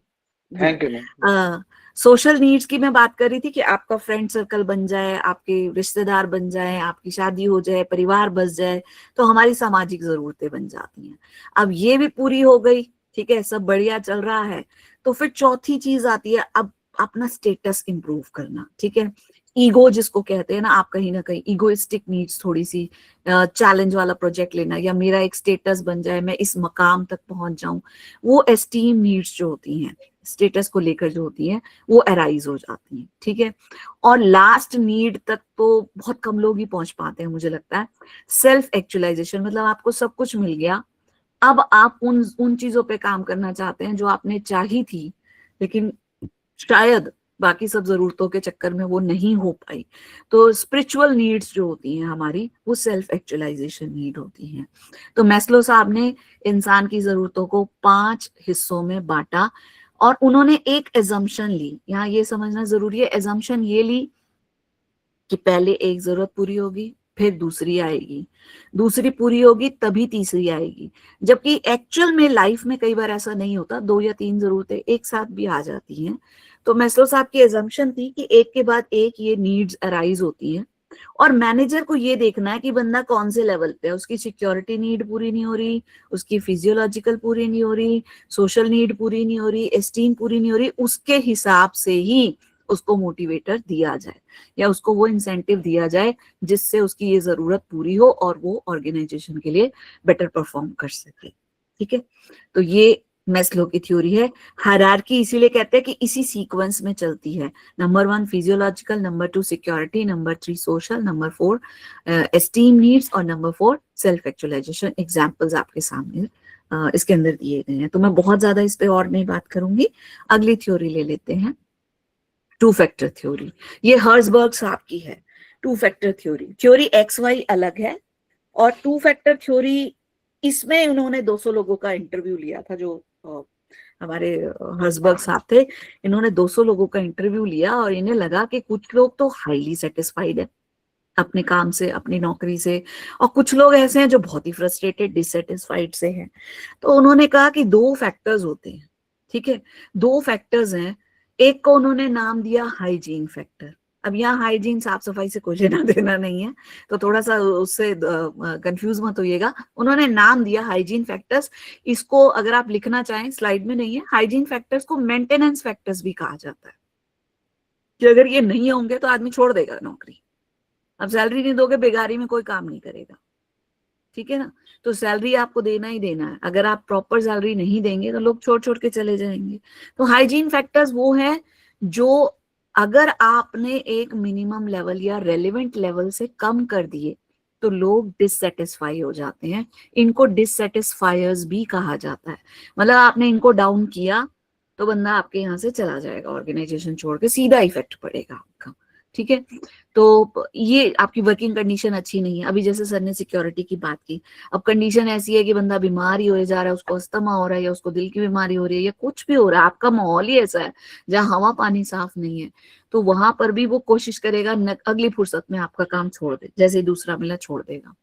Thank you ma'am. Social needs की मैं बात कर रही थी कि आपका फ्रेंड सर्कल बन जाए, आपके रिश्तेदार बन जाए, आपकी शादी हो जाए, परिवार बस जाए, तो हमारी सामाजिक जरूरतें बन जाती हैं। अब ये भी पूरी हो गई, ठीक है, सब बढ़िया चल रहा है। तो फिर चौथी चीज आती है अब अपना स्टेटस इंप्रूव करना, ठीक है। ईगो जिसको कहते हैं ना, आप कहीं ना कहीं ईगोइस्टिक नीड्स, थोड़ी सी चैलेंज वाला प्रोजेक्ट लेना, या मेरा एक स्टेटस बन जाए, मैं इस मकाम तक पहुंच जाऊं, वो एस्टीम नीड्स जो होती हैं, स्टेटस को लेकर जो होती हैं, वो अराइज हो जाती हैं, ठीक है। और लास्ट नीड तक तो बहुत कम लोग ही पहुंच पाते हैं, मुझे लगता है, सेल्फ एक्चुअलाइजेशन। मतलब आपको सब कुछ मिल गया, अब आप उन चीजों पे काम करना चाहते हैं जो आपने चाही थी, लेकिन शायद बाकी सब जरूरतों के चक्कर में वो नहीं हो पाई। तो स्पिरिचुअल नीड्स जो होती हैं हमारी, वो सेल्फ एक्चुअलाइजेशन नीड होती हैं। तो मैस्लो साहब ने इंसान की जरूरतों को 5 हिस्सों में बांटा, और उन्होंने एक एजम्पशन ली। यहाँ ये समझना जरूरी है, एजम्पशन ये ली कि पहले एक जरूरत पूरी होगी, फिर दूसरी आएगी, दूसरी पूरी होगी तभी तीसरी आएगी। जबकि एक्चुअल में लाइफ में कई बार ऐसा नहीं होता, 2 या 3 जरूरतें एक साथ भी आ जाती हैं। तो मैस्लो साहब की एजम्पशन थी कि एक के बाद एक ये नीड्स अराइज होती हैं और मैनेजर को ये देखना है कि बंदा कौन से लेवल पे है, उसकी सिक्योरिटी नीड पूरी नहीं हो रही, उसकी फिजियोलॉजिकल पूरी नहीं हो रही, सोशल नीड पूरी नहीं हो रही, एस्टीम पूरी नहीं हो रही, उसके हिसाब से ही उसको मोटिवेटर दिया जाए या उसको वो इंसेंटिव दिया जाए जिससे उसकी ये जरूरत पूरी हो और वो ऑर्गेनाइजेशन के लिए बेटर परफॉर्म कर सके। ठीक है, तो ये मैस्लो की थ्योरी है। हायरार्की इसीलिए कहते हैं कि इसी सीक्वेंस में चलती है। Number 1 physiological, number 2 security, number 3 social, number 4 esteem needs और नंबर 4 सेल्फ एक्चुअलाइजेशन। एग्जाम्पल्स आपके सामने इसके अंदर दिए गए हैं, तो मैं बहुत ज्यादा इस पे और नहीं बात करूंगी। अगली थ्योरी ले लेते हैं, 2 फैक्टर थ्योरी। ये हर्जबर्ग साहब की है 2 फैक्टर थ्योरी। थ्योरी XY अलग है और 2 फैक्टर थ्योरी, इसमें उन्होंने 200 लोगों का इंटरव्यू लिया था। जो हमारे हर्जबर्ग साहब थे, इन्होंने 200 लोगों का इंटरव्यू लिया और इन्हें लगा कि कुछ लोग तो हाईली सेटिस्फाइड है अपने काम से, अपनी नौकरी से, और कुछ लोग ऐसे हैं जो बहुत ही फ्रस्ट्रेटेड, डिससेटिस्फाइड से हैं। तो उन्होंने कहा कि 2 फैक्टर्स होते हैं। ठीक है, 2 फैक्टर्स हैं। एक को उन्होंने नाम दिया हाइजीन फैक्टर। अब यहाँ हाइजीन साफ सफाई से कोई लेना देना नहीं है, तो थोड़ा सा उससे कंफ्यूज मत होइएगा। उन्होंने नाम दिया हाइजीन फैक्टर्स। इसको अगर आप लिखना चाहें, स्लाइड में नहीं है, हाइजीन फैक्टर्स को मेंटेनेंस फैक्टर्स भी कहा जाता है, कि अगर ये नहीं होंगे तो आदमी छोड़ देगा नौकरी। अब सैलरी नहीं दोगे, बेगारी में कोई काम नहीं करेगा। ठीक है ना, तो सैलरी आपको देना ही देना है। अगर आप प्रॉपर सैलरी नहीं देंगे तो लोग छोड़ छोड़ के चले जाएंगे। तो हाइजीन फैक्टर्स वो है जो अगर आपने एक मिनिमम लेवल या रेलेवेंट लेवल से कम कर दिए तो लोग डिससेटिस्फाई हो जाते हैं। इनको डिससेटिस्फायर्स भी कहा जाता है। मतलब आपने इनको डाउन किया तो बंदा आपके यहाँ से चला जाएगा, ऑर्गेनाइजेशन छोड़ के, सीधा इफेक्ट पड़ेगा आपका। ठीक है, तो ये आपकी वर्किंग कंडीशन अच्छी नहीं है। अभी जैसे सर ने सिक्योरिटी की बात की, अब कंडीशन ऐसी है कि बंदा बीमार ही हो जा रहा है, उसको अस्थमा हो रहा है या उसको दिल की बीमारी हो रही है या कुछ भी हो रहा है, आपका माहौल ही ऐसा है जहाँ हवा पानी साफ नहीं है, तो वहां पर भी वो कोशिश करेगा अगली फुर्सत में आपका काम छोड़ दे, जैसे ही दूसरा मिला छोड़ देगा।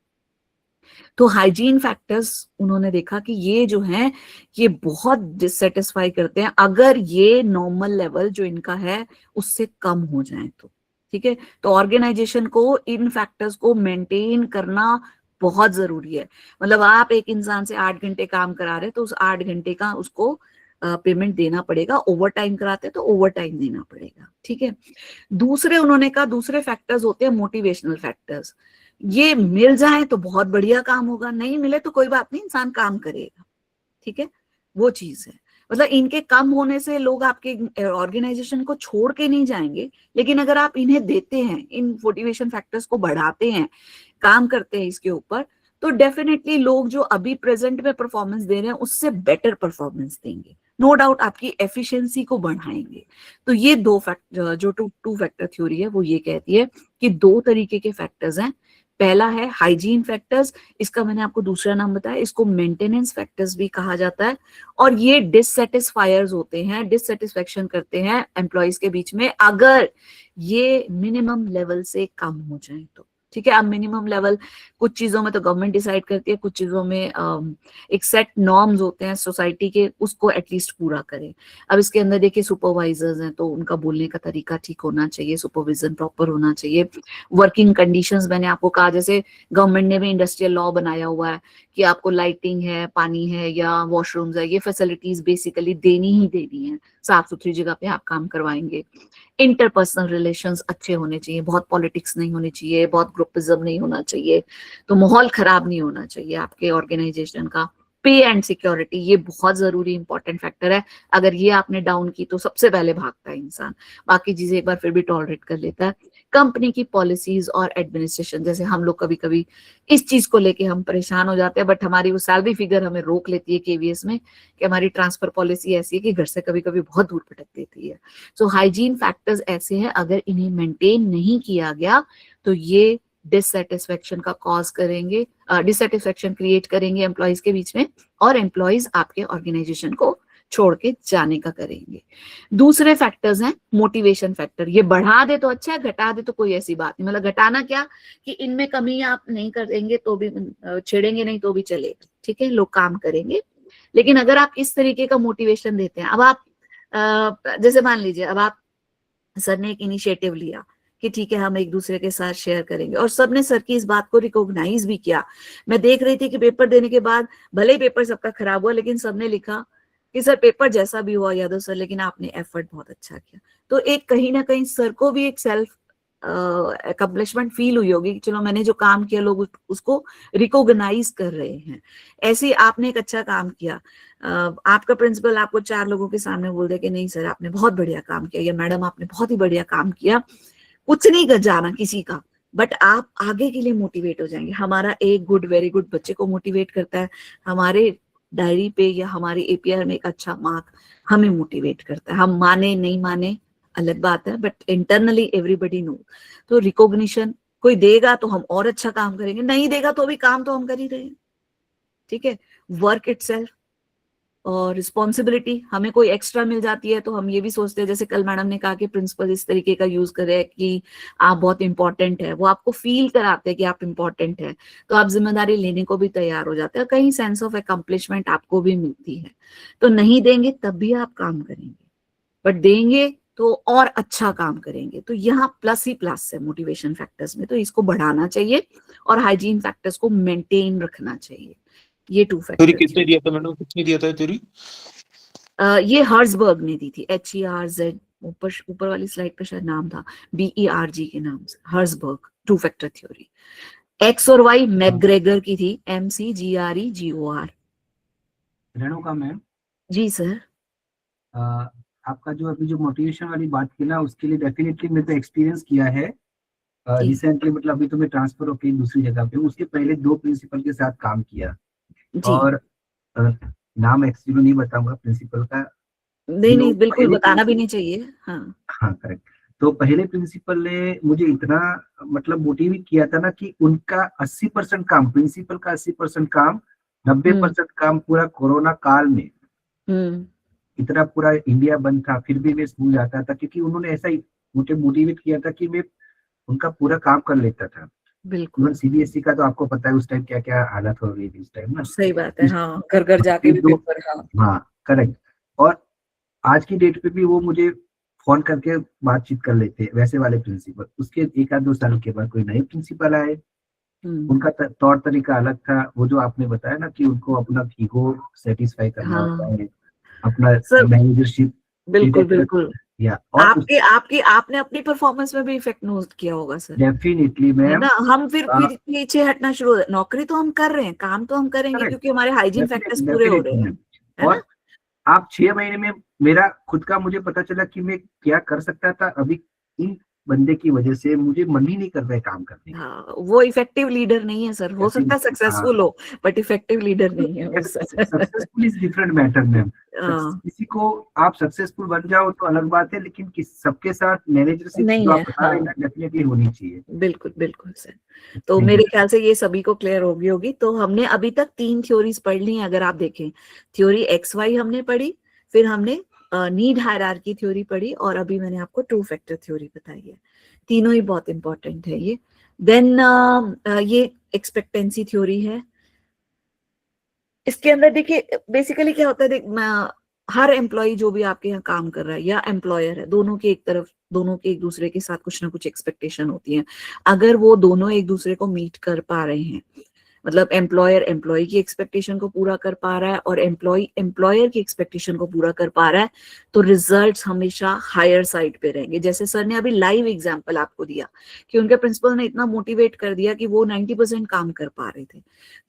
तो हाइजीन फैक्टर्स उन्होंने देखा कि ये जो है ये बहुत डिससेटिस्फाई करते हैं अगर ये नॉर्मल लेवल जो इनका है उससे कम हो जाए तो। ठीक है, तो ऑर्गेनाइजेशन को इन फैक्टर्स को मेंटेन करना बहुत जरूरी है। मतलब आप एक इंसान से 8 घंटे काम करा रहे तो उस 8 घंटे का उसको पेमेंट देना पड़ेगा। ओवर टाइम कराते तो ओवर टाइम देना पड़ेगा। ठीक है, दूसरे उन्होंने कहा दूसरे फैक्टर्स होते हैं मोटिवेशनल फैक्टर्स। ये मिल जाए तो बहुत बढ़िया काम होगा, नहीं मिले तो कोई बात नहीं, इंसान काम करेगा। ठीक है, वो चीज है। मतलब इनके कम होने से लोग आपके ऑर्गेनाइजेशन को छोड़ के नहीं जाएंगे, लेकिन अगर आप इन्हें देते हैं, इन मोटिवेशन फैक्टर्स को बढ़ाते हैं, काम करते हैं इसके ऊपर, तो डेफिनेटली लोग जो अभी प्रेजेंट में परफॉर्मेंस दे रहे हैं उससे बेटर परफॉर्मेंस देंगे, नो डाउट आपकी एफिशिएंसी को बढ़ाएंगे। तो ये 2 फैक्टर, जो 2 फैक्टर थ्योरी है वो ये कहती है कि 2 तरीके के फैक्टर्स हैं। पहला है हाइजीन फैक्टर्स, इसका मैंने आपको दूसरा नाम बताया, इसको मेंटेनेंस फैक्टर्स भी कहा जाता है। और ये डिससेटिस्फायर्स होते हैं, डिससेटिस्फेक्शन करते हैं एम्प्लॉइज के बीच में अगर ये मिनिमम लेवल से कम हो जाए तो। ठीक है, अब मिनिमम लेवल कुछ चीजों में तो गवर्नमेंट डिसाइड करती है, कुछ चीजों में एक सेट नॉर्म्स होते हैं सोसाइटी के, उसको एटलीस्ट पूरा करें। अब इसके अंदर देखिए सुपरवाइजर्स हैं तो उनका बोलने का तरीका ठीक होना चाहिए, सुपरविजन प्रॉपर होना चाहिए। वर्किंग कंडीशंस मैंने आपको कहा, जैसे गवर्नमेंट ने भी इंडस्ट्रियल लॉ बनाया हुआ है कि आपको लाइटिंग है, पानी है या वॉशरूम्स है, ये फैसिलिटीज बेसिकली देनी ही देनी है, साफ सुथरी जगह पे आप काम करवाएंगे। इंटरपर्सनल रिलेशंस अच्छे होने चाहिए, बहुत पॉलिटिक्स नहीं होनी चाहिए, बहुत ग्रुपिज्म नहीं होना चाहिए, तो माहौल खराब नहीं होना चाहिए आपके ऑर्गेनाइजेशन का। पे एंड सिक्योरिटी, ये बहुत जरूरी इंपॉर्टेंट फैक्टर है। अगर ये आपने डाउन की तो सबसे पहले भागता है इंसान, बाकी चीजें एक बार फिर भी टॉलरेट कर लेता है। कंपनी की पॉलिसीज और एडमिनिस्ट्रेशन, जैसे हम लोग कभी कभी इस चीज को लेके हम परेशान हो जाते हैं, बट हमारी वो सैलरी फिगर हमें रोक लेती है केवीएस में कि हमारी ट्रांसफर पॉलिसी ऐसी है कि घर से कभी कभी बहुत दूर भटक देती है। सो हाइजीन फैक्टर्स ऐसे हैं, अगर इन्हें मेंटेन नहीं किया गया तो ये डिससेटिस्फेक्शन का कॉज करेंगे, डिससेटिस्फेक्शन क्रिएट करेंगे एम्प्लॉइज के बीच में, और एम्प्लॉइज आपके ऑर्गेनाइजेशन को छोड़ के जाने का करेंगे। दूसरे फैक्टर्स हैं मोटिवेशन फैक्टर। ये बढ़ा दे तो अच्छा है, घटा दे तो कोई ऐसी बात नहीं। मतलब घटाना क्या कि इनमें कमी आप नहीं करेंगे तो भी, छेड़ेंगे नहीं तो भी चलेगा, ठीक है, लोग काम करेंगे। लेकिन अगर आप इस तरीके का मोटिवेशन देते हैं, अब आप जैसे मान लीजिए अब आप, सर ने एक इनिशिएटिव लिया कि ठीक है हम एक दूसरे के साथ शेयर करेंगे, और सबने सर की इस बात को रिकॉग्नाइज भी किया। मैं देख रही थी कि पेपर देने के बाद भले ही पेपर सबका खराब हुआ, लेकिन सबने लिखा कि सर पेपर जैसा भी हुआ यादव सर, लेकिन आपने एफर्ट बहुत अच्छा किया। तो एक कहीं ना कहीं सर को भी एक सेल्फ अकम्पलिशमेंट फील हुई होगी कि चलो मैंने जो काम किया लोग उसको रिकॉग्नाइज कर रहे हैं। ऐसे आपने एक अच्छा काम किया, आपका प्रिंसिपल आपको 4 लोगों के सामने बोल दे कि नहीं सर आपने बहुत बढ़िया काम किया, या मैडम आपने बहुत ही बढ़िया काम किया, कुछ नहीं कर जाना किसी का, बट आप आगे के लिए मोटिवेट हो जाएंगे। हमारा एक गुड वेरी गुड बच्चे को मोटिवेट करता है, हमारे डायरी पे या हमारे एपीआर में एक अच्छा मार्क हमें मोटिवेट करता है। हम माने नहीं माने अलग बात है, बट इंटरनली एवरीबडी नो। तो रिकॉग्निशन कोई देगा तो हम और अच्छा काम करेंगे, नहीं देगा तो भी काम तो हम कर ही रहे हैं, ठीक है। वर्क इटसेल्फ और रिस्पॉन्सिबिलिटी, हमें कोई एक्स्ट्रा मिल जाती है तो हम ये भी सोचते हैं, जैसे कल मैडम ने कहा कि प्रिंसिपल इस तरीके का यूज करे कि आप बहुत इंपॉर्टेंट है, वो आपको फील कराते हैं कि आप इंपॉर्टेंट है, तो आप जिम्मेदारी लेने को भी तैयार हो जाते हैं, कहीं सेंस ऑफ अकम्पलिशमेंट आपको भी मिलती है। तो नहीं देंगे तब भी आप काम करेंगे, बट देंगे तो और अच्छा काम करेंगे। तो यहाँ प्लस ही प्लस है मोटिवेशन फैक्टर्स में, तो इसको बढ़ाना चाहिए और हाइजीन फैक्टर्स को मेंटेन रखना चाहिए। ये 2 थ्योरी फैक्टर्स कितने दिया था मैडम, कितने दिया था थ्योरी? ये हर्जबर्ग ने दी थी, HERZ, ऊपर वाली स्लाइड पे शायद नाम था, BERG के नाम से, हर्जबर्ग 2 फैक्टर थ्योरी। X और Y मैकग्रेगर की थी, MCGREGOR। रेणुका मैम, जी सर। आपका जो अभी जो मोटिवेशन वाली बात की ना, उसके लिए डेफिनेटली मैं तो एक्सपीरियंस किया है जी। रिसेंटली। मतलब अभी तो मैं ट्रांसफर होकर दूसरी जगह पे हूँ, उसके पहले 2 प्रिंसिपल के साथ काम किया। जी। और नाम एक्चुअली नहीं बताऊंगा प्रिंसिपल का। नहीं नहीं जो बिल्कुल पहले बताना भी नहीं चाहिए। हाँ हाँ करेक्ट। तो पहले प्रिंसिपल ने मुझे इतना मतलब मोटिवेट किया था ना कि उनका 80% काम, प्रिंसिपल का 80% काम, 90% काम पूरा कोरोना काल में, इतना पूरा इंडिया बंद था फिर भी मैं स्कूल जाता था, क्योंकि उन्होंने ऐसा ही मुझे मोटिवेट किया था कि मैं उनका पूरा काम कर लेता था। बिल्कुल सीबीएसई का तो आपको पता है उस टाइम क्या क्या हालत हो रही थी उस टाइम ना। सही बात है। हाँ घर घर जाके भी पेपर। हाँ हाँ करेक्ट। और आज की डेट पे भी वो मुझे फोन करके बातचीत कर लेते, वैसे वाले प्रिंसिपल। उसके 1-2 साल के बाद कोई नए प्रिंसिपल आए, उनका तौर तरीका अलग था। वो जो आपने बताया ना कि उनको अपना ईगो सेटिस्फाई करना होता है, अपना मैनेजरशिप। बिल्कुल बिल्कुल। या आपने अपनी परफॉर्मेंस में भी इफेक्ट नोट किया होगा सर। डेफिनेटली है मैम। ना, हम फिर पीछे हटना शुरू, नौकरी तो हम कर रहे हैं, काम तो हम करेंगे क्योंकि हमारे हाइजीन फैक्टर्स पूरे हो रहे हैं, है ना। आप 6 महीने में मेरा खुद का मुझे पता चला कि मैं क्या कर सकता था, अभी इन बंदे की वजह से मुझे मन ही नहीं कर रहा है काम करने का। हाँ वो इफेक्टिव लीडर नहीं है सर, हो सकता है सक्सेसफुल हो बट इफेक्टिव लीडर नहीं है वो sir. Successful is different matter ma'am. किसी को आप सक्सेसफुल बन जाओ तो अलग बात है, लेकिन सबके साथ मैनेजरशिप जो आप बता रहे हैं डेफिनेटली होनी चाहिए। बिल्कुल बिल्कुल सर। तो मेरे ख्याल से ये सभी को क्लियर हो गई होगी। तो हमने अभी तक 3 थ्योरीज पढ़ ली हैं। अगर आप देखें, थ्योरी XY हमने पढ़ी, फिर हमने नीड हायरार्की थ्योरी पढ़ी, और अभी मैंने आपको 2 फैक्टर थ्योरी बताई है। तीनों ही बहुत इंपॉर्टेंट है ये। देन ये एक्सपेक्टेंसी थ्योरी है। इसके अंदर देखिए बेसिकली क्या होता है, हर एम्प्लॉय जो भी आपके यहाँ काम कर रहा है या एम्प्लॉयर है, दोनों के एक दूसरे के साथ कुछ ना कुछ एक्सपेक्टेशन होती है। अगर वो दोनों एक दूसरे को मीट कर पा रहे हैं, मतलब एम्प्लॉयर एम्प्लॉय की एक्सपेक्टेशन को पूरा कर पा रहा है और एम्प्लॉय एम्प्लॉयर की एक्सपेक्टेशन को पूरा कर पा रहा है, तो रिजल्ट्स हमेशा हायर साइड पे रहेंगे। जैसे सर ने अभी लाइव एग्जांपल आपको दिया कि उनके प्रिंसिपल ने इतना मोटिवेट कर दिया कि वो 90% काम कर पा रहे थे।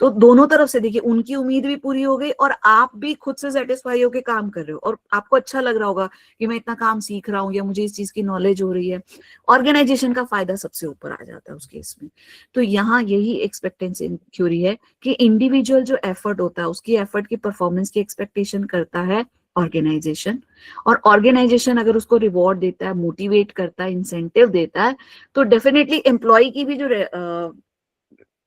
तो दोनों तरफ से देखिए, उनकी उम्मीद भी पूरी हो गई और आप भी खुद से सेटिस्फाई होकर काम कर रहे हो, और आपको अच्छा लग रहा होगा कि मैं इतना काम सीख रहा हूँ या मुझे इस चीज की नॉलेज हो रही है। ऑर्गेनाइजेशन का फायदा सबसे ऊपर आ जाता है उस केस में। तो यहाँ यही एक्सपेक्टेंसी थ्योरी है कि इंडिविजुअल जो एफर्ट होता है, उसकी एफर्ट की परफॉर्मेंस की एक्सपेक्टेशन करता है ऑर्गेनाइजेशन, और ऑर्गेनाइजेशन अगर उसको रिवॉर्ड देता है, मोटिवेट करता है, इंसेंटिव देता है, तो डेफिनेटली एम्प्लॉय की भी जो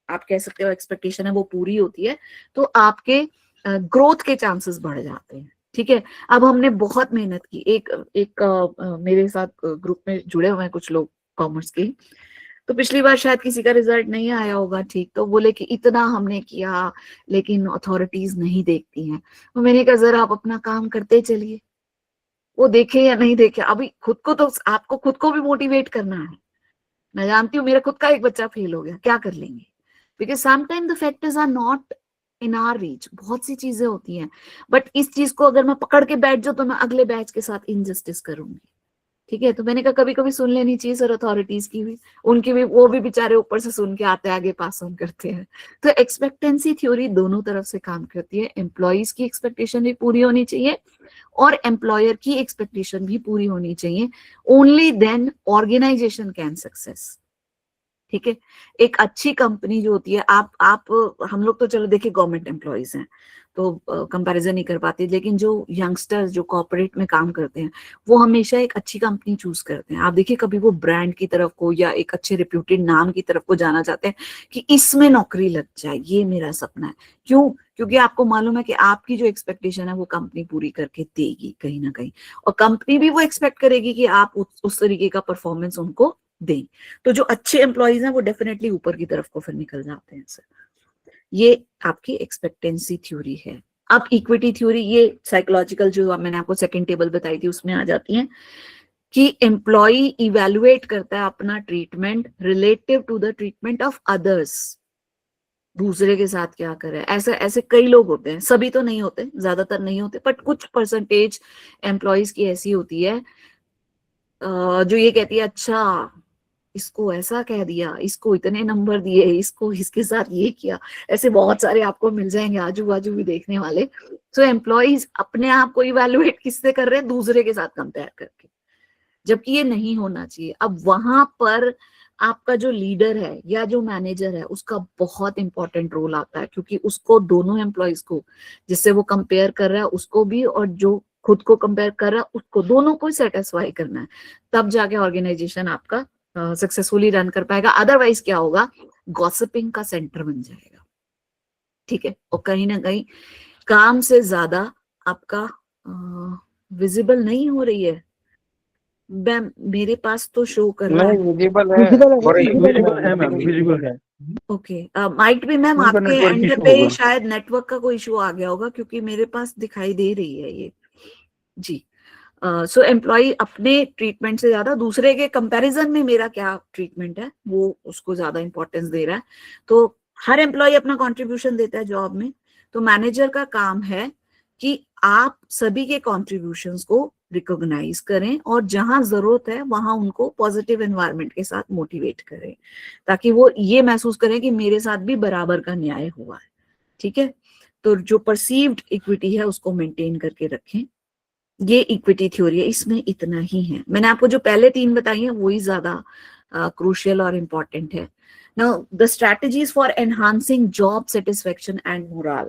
आप कह सकते हो एक्सपेक्टेशन है वो पूरी होती है, तो आपके ग्रोथ के चांसेस बढ़ जाते हैं। ठीक है, अब हमने बहुत मेहनत की, मेरे साथ ग्रुप में जुड़े हुए हैं कुछ लोग कॉमर्स के, तो पिछली बार शायद किसी का रिजल्ट नहीं आया होगा ठीक, तो बोले कि इतना हमने किया लेकिन अथॉरिटीज नहीं देखती हैं। तो मैंने कहा जरा आप अपना काम करते चलिए, वो देखे या नहीं देखे, अभी खुद को तो आपको खुद को भी मोटिवेट करना है। मैं जानती हूँ मेरा खुद का एक बच्चा फेल हो गया, क्या कर लेंगे, because sometime the factors are not in our reach, बहुत सी चीजें होती हैं, बट इस चीज को अगर मैं पकड़ के बैठ जाऊं तो मैं अगले बैच के साथ इनजस्टिस करूंगी। ठीक है, तो मैंने कहा कभी कभी सुन लेनी चाहिए सर अथॉरिटीज की भी, उनकी भी, वो भी बेचारे ऊपर से सुन के आते आगे पास ऑन करते हैं। तो एक्सपेक्टेंसी थ्योरी दोनों तरफ से काम करती है, एम्प्लॉइज की एक्सपेक्टेशन भी पूरी होनी चाहिए और एम्प्लॉयर की एक्सपेक्टेशन भी पूरी होनी चाहिए। Only then organisation can success. ठीक है, एक अच्छी कंपनी जो होती है, आप हम लोग तो चलो देखिए गवर्नमेंट एम्प्लॉइज हैं तो कंपैरिजन नहीं कर पाते, लेकिन जो यंगस्टर्स जो कॉर्पोरेट में काम करते हैं वो हमेशा एक अच्छी कंपनी चूज करते हैं। आप देखिए कभी वो ब्रांड की तरफ को या एक अच्छे रिप्यूटेड नाम की तरफ को जाना चाहते हैं कि इसमें नौकरी लग जाए, ये मेरा सपना है। क्यों? क्योंकि आपको मालूम है कि आपकी जो एक्सपेक्टेशन है वो कंपनी पूरी करके देगी कहीं ना कहीं, और कंपनी भी वो एक्सपेक्ट करेगी कि आप उस तरीके का परफॉर्मेंस उनको दें। तो जो अच्छे एम्प्लॉइज हैं वो डेफिनेटली ऊपर की तरफ को फिर निकल जाते हैं सर। ये आपकी एक्सपेक्टेंसी थ्योरी है। अब इक्विटी थ्योरी, ये साइकोलॉजिकल जो मैंने आपको सेकंड टेबल बताई थी उसमें आ जाती है कि एम्प्लॉय इवैल्यूएट करता है अपना treatment relative to the treatment of others, दूसरे के साथ क्या करे। ऐसे ऐसे कई लोग होते हैं, सभी तो नहीं होते, ज्यादातर नहीं होते, बट कुछ परसेंटेज एम्प्लॉयज की ऐसी होती है जो ये कहती है अच्छा इसको ऐसा कह दिया, इसको इतने नंबर दिए, इसको इसके साथ ये किया। ऐसे बहुत सारे आपको मिल जाएंगे आजू बाजू भी देखने वाले। सो एम्प्लॉइज अपने आप को इवैल्यूएट किससे कर रहे हैं? दूसरे के साथ कंपेयर करके, जबकि ये नहीं होना चाहिए। अब वहां पर आपका जो लीडर है या जो मैनेजर है उसका बहुत इंपॉर्टेंट रोल आता है, क्योंकि उसको दोनों एम्प्लॉइज को, जिससे वो कंपेयर कर रहा है उसको भी और जो खुद को कंपेयर कर रहा है उसको, दोनों को सेटिस्फाई करना है, तब जाके ऑर्गेनाइजेशन आपका सक्सेसफुली रन कर पाएगा। अदरवाइज क्या होगा? गॉसिपिंग का सेंटर बन जाएगा। ठीक है, और कहीं ना कहीं काम से ज्यादा आपका विजिबल नहीं हो रही है। मेरे पास तो शो कर रहा है विजिबल है, विजिबल है। ओके, माइट भी मैम उनका आपके network एंड issue पे होगा। शायद नेटवर्क का कोई इशू आ गया होगा, क्योंकि मेरे पास दिखाई दे रही है ये जी। सो एम्प्लॉय अपने ट्रीटमेंट से ज्यादा दूसरे के कंपैरिजन में मेरा क्या ट्रीटमेंट है वो उसको ज्यादा इंपॉर्टेंस दे रहा है। तो हर एम्प्लॉय अपना कंट्रीब्यूशन देता है जॉब में, तो मैनेजर का काम है कि आप सभी के कॉन्ट्रीब्यूशंस को रिकॉग्नाइज करें और जहां जरूरत है वहां उनको पॉजिटिव एनवायरनमेंट के साथ मोटिवेट करें, ताकि वो ये महसूस करें कि मेरे साथ भी बराबर का न्याय हुआ है। ठीक है, तो जो परसीव्ड इक्विटी है उसको मेंटेन करके रखें। ये इक्विटी थ्योरी है, इसमें इतना ही है। मैंने आपको जो पहले तीन बताई हैं वही ज्यादा क्रूशियल और इम्पोर्टेंट है। Now the strategies for enhancing job satisfaction and moral,